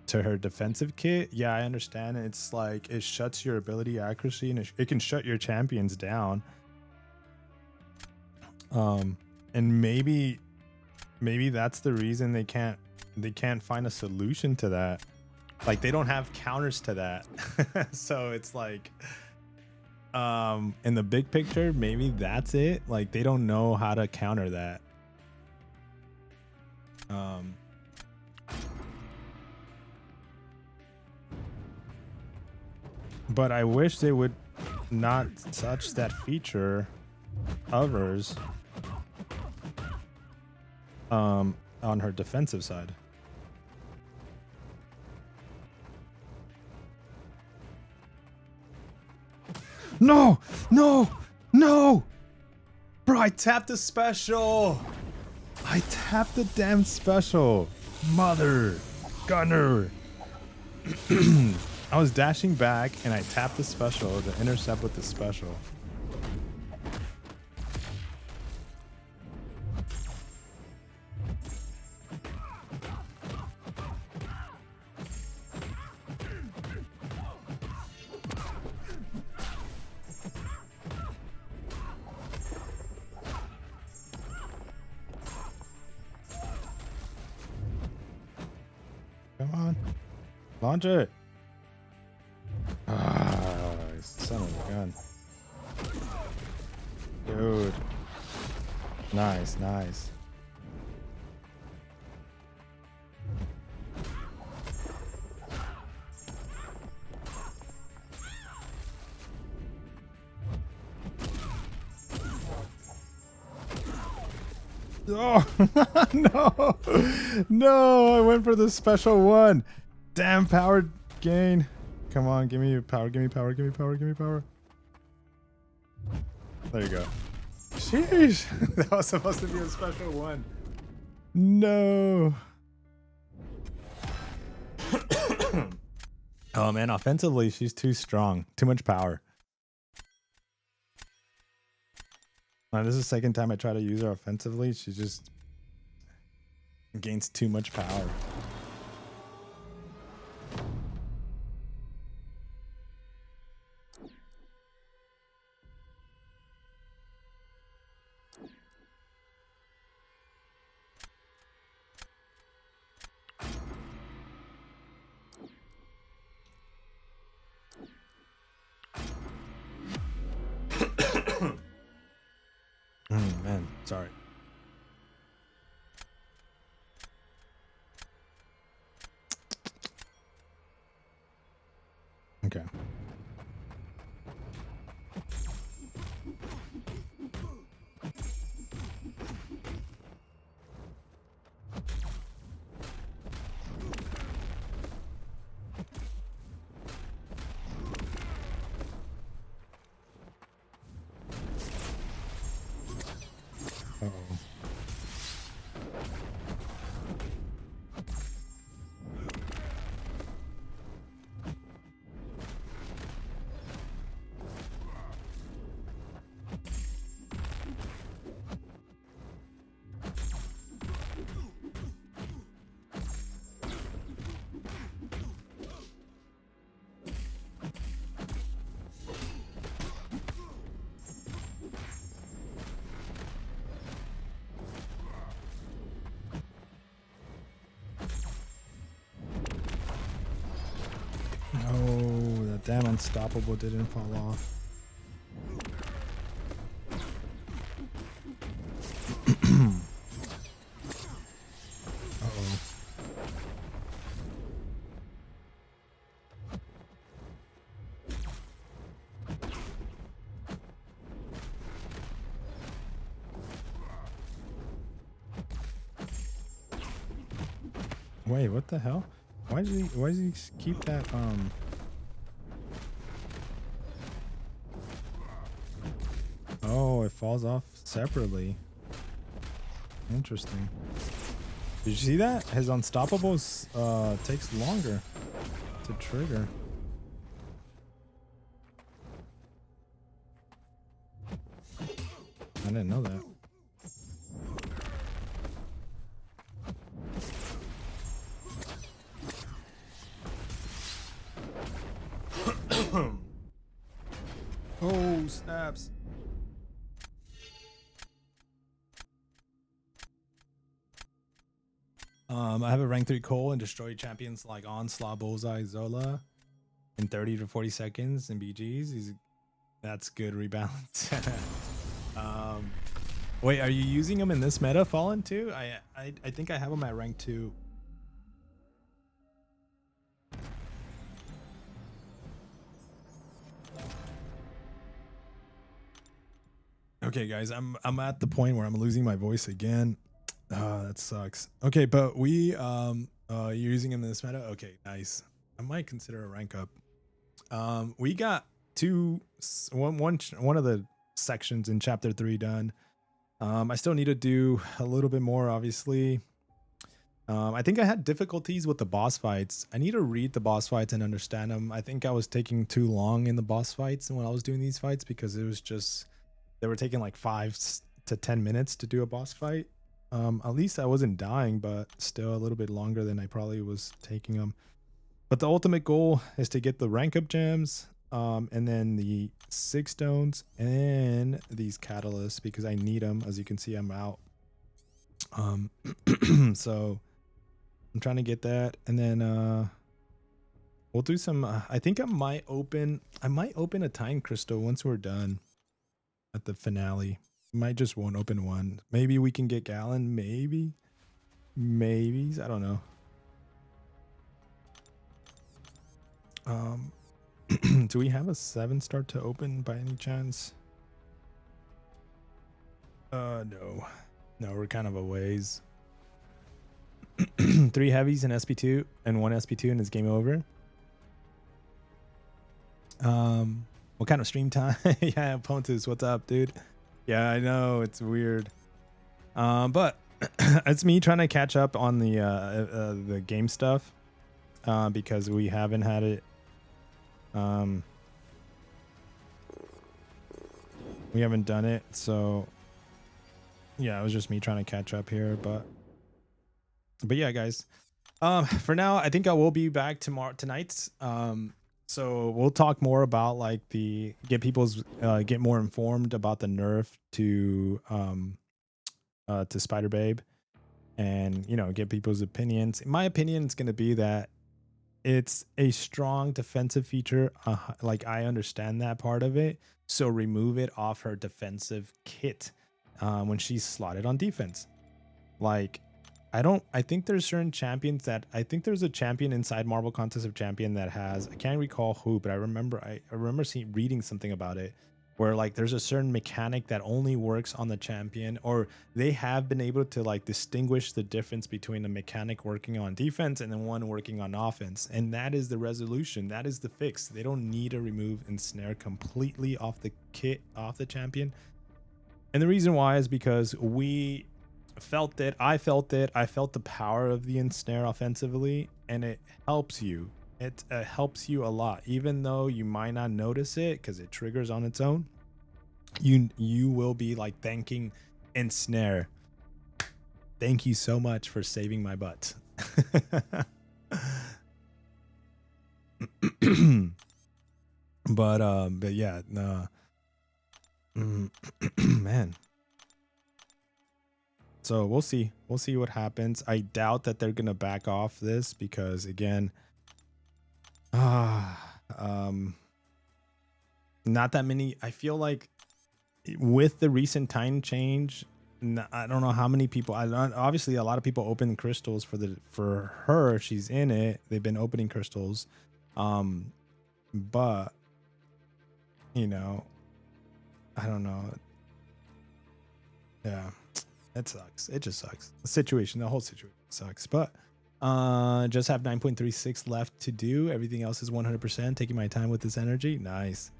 to her defensive kit. Yeah, I understand. It's like it shuts your ability accuracy and it can shut your champions down. And maybe that's the reason they can't find a solution to that. Like they don't have counters to that. So it's like in the big picture, maybe that's it. Like they don't know how to counter that. But I wish they would not touch that feature of hers on her defensive side. No! No! No! Bro, I tapped the special! I tapped the damn special! Mother! Gunner! I was dashing back and I tapped the special to intercept with the special. Come on. Launch it. Ah, son of a gun. Dude. Nice, nice. Oh, no. No, I went for the special one. Damn power gain. Come on, give me power, give me power, give me power, give me power. There you go. Sheesh. That was supposed to be a special one. No. Oh man, offensively, she's too strong. Too much power. This is the second time I try to use her offensively. She just gains too much power. Man, sorry. Okay. Uh-oh. Oh, that damn unstoppable didn't fall off. Uh-oh. Wait, what the hell? Why does he keep that Oh, it falls off separately. Interesting. Did you see that? His unstoppables takes longer to trigger. I didn't know that. Oh, snaps. I have a rank 3 Cole and destroy champions like Onslaught, Bullseye, Zola in 30 to 40 seconds in BGs. That's good rebalance. Wait, are you using him in this meta, Fallen, too? I think I have him at rank 2. Okay, guys, I'm at the point where I'm losing my voice again. That sucks. Okay, but you're using him in this meta? Okay, nice. I might consider a rank up. We got one of the sections in chapter 3 done. I still need to do a little bit more, obviously. I think I had difficulties with the boss fights. I need to read the boss fights and understand them. I think I was taking too long in the boss fights when I was doing these fights because it was just they were taking like 5 to 10 minutes to do a boss fight. At least I wasn't dying, but still a little bit longer than I probably was taking them. But the ultimate goal is to get the rank up gems, and then the 6 stones and these catalysts because I need them. As you can see, I'm out. So I'm trying to get that, and then we'll do some. I think I might open a Time Crystal once we're done at the finale. Might just won't open one. Maybe we can get Gallon. Maybe. Maybes. I don't know. Do we have a 7-star to open by any chance? No. No, we're kind of a ways. 3 heavies and SP2 and 1 SP2 and it's game over. What kind of stream time? Yeah, Pontus, what's up, dude? Yeah, I know it's weird. But it's me trying to catch up on the game stuff, because we haven't had it. We haven't done it, so yeah, it was just me trying to catch up here, but yeah, guys. For now, I think I will be back tonight. So we'll talk more about like get more informed about the nerf to Spider Babe, and get people's opinions. In my opinion, it's going to be that it's a strong defensive feature. Like, I understand that part of it, so remove it off her defensive kit when she's slotted on defense. Like, I think there's certain champions that I think there's a champion inside Marvel Contest of Champion that has, I can't recall who, but I remember reading something about it, where like there's a certain mechanic that only works on the champion, or they have been able to like distinguish the difference between a mechanic working on defense and then one working on offense, and that is the resolution. That is the fix. They don't need to remove Ensnare completely off the kit, off the champion. And the reason why is because we felt it. I felt the power of the Ensnare offensively, and it helps you. It helps you a lot, even though you might not notice it because it triggers on its own. You will be like thanking Ensnare. Thank you so much for saving my butt. But yeah, no. Man. So we'll see what happens. I doubt that they're gonna back off this, because again, not that many. I feel like with the recent time change, I don't know how many people. Obviously, a lot of people open crystals for her. She's in it. They've been opening crystals, but I don't know. Yeah. It sucks. It just sucks. The whole situation sucks. But just have 9.36 left to do. Everything else is 100%. Taking my time with this energy. Nice.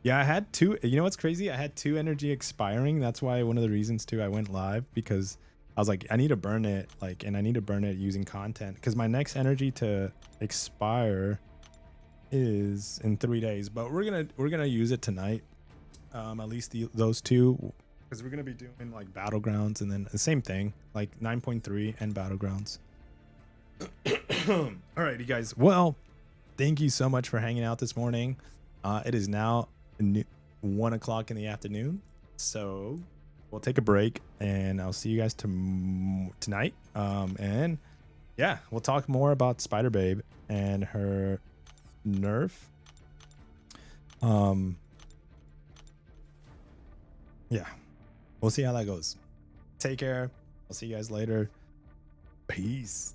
Yeah, I had 2. You know what's crazy? I had 2 energy expiring. That's why one of the reasons too I went live, because I was like, I need to burn it, and I need to burn it using content, because my next energy to expire is in 3 days. But we're gonna use it tonight. At least those 2. Because we're going to be doing like Battlegrounds, and then the same thing, like 9.3 and Battlegrounds. All right, you guys. Well, thank you so much for hanging out this morning. It is now 1 o'clock in the afternoon. So we'll take a break, and I'll see you guys tonight. And yeah, we'll talk more about Spider Babe and her nerf. Yeah. We'll see how that goes. Take care. I'll see you guys later. Peace.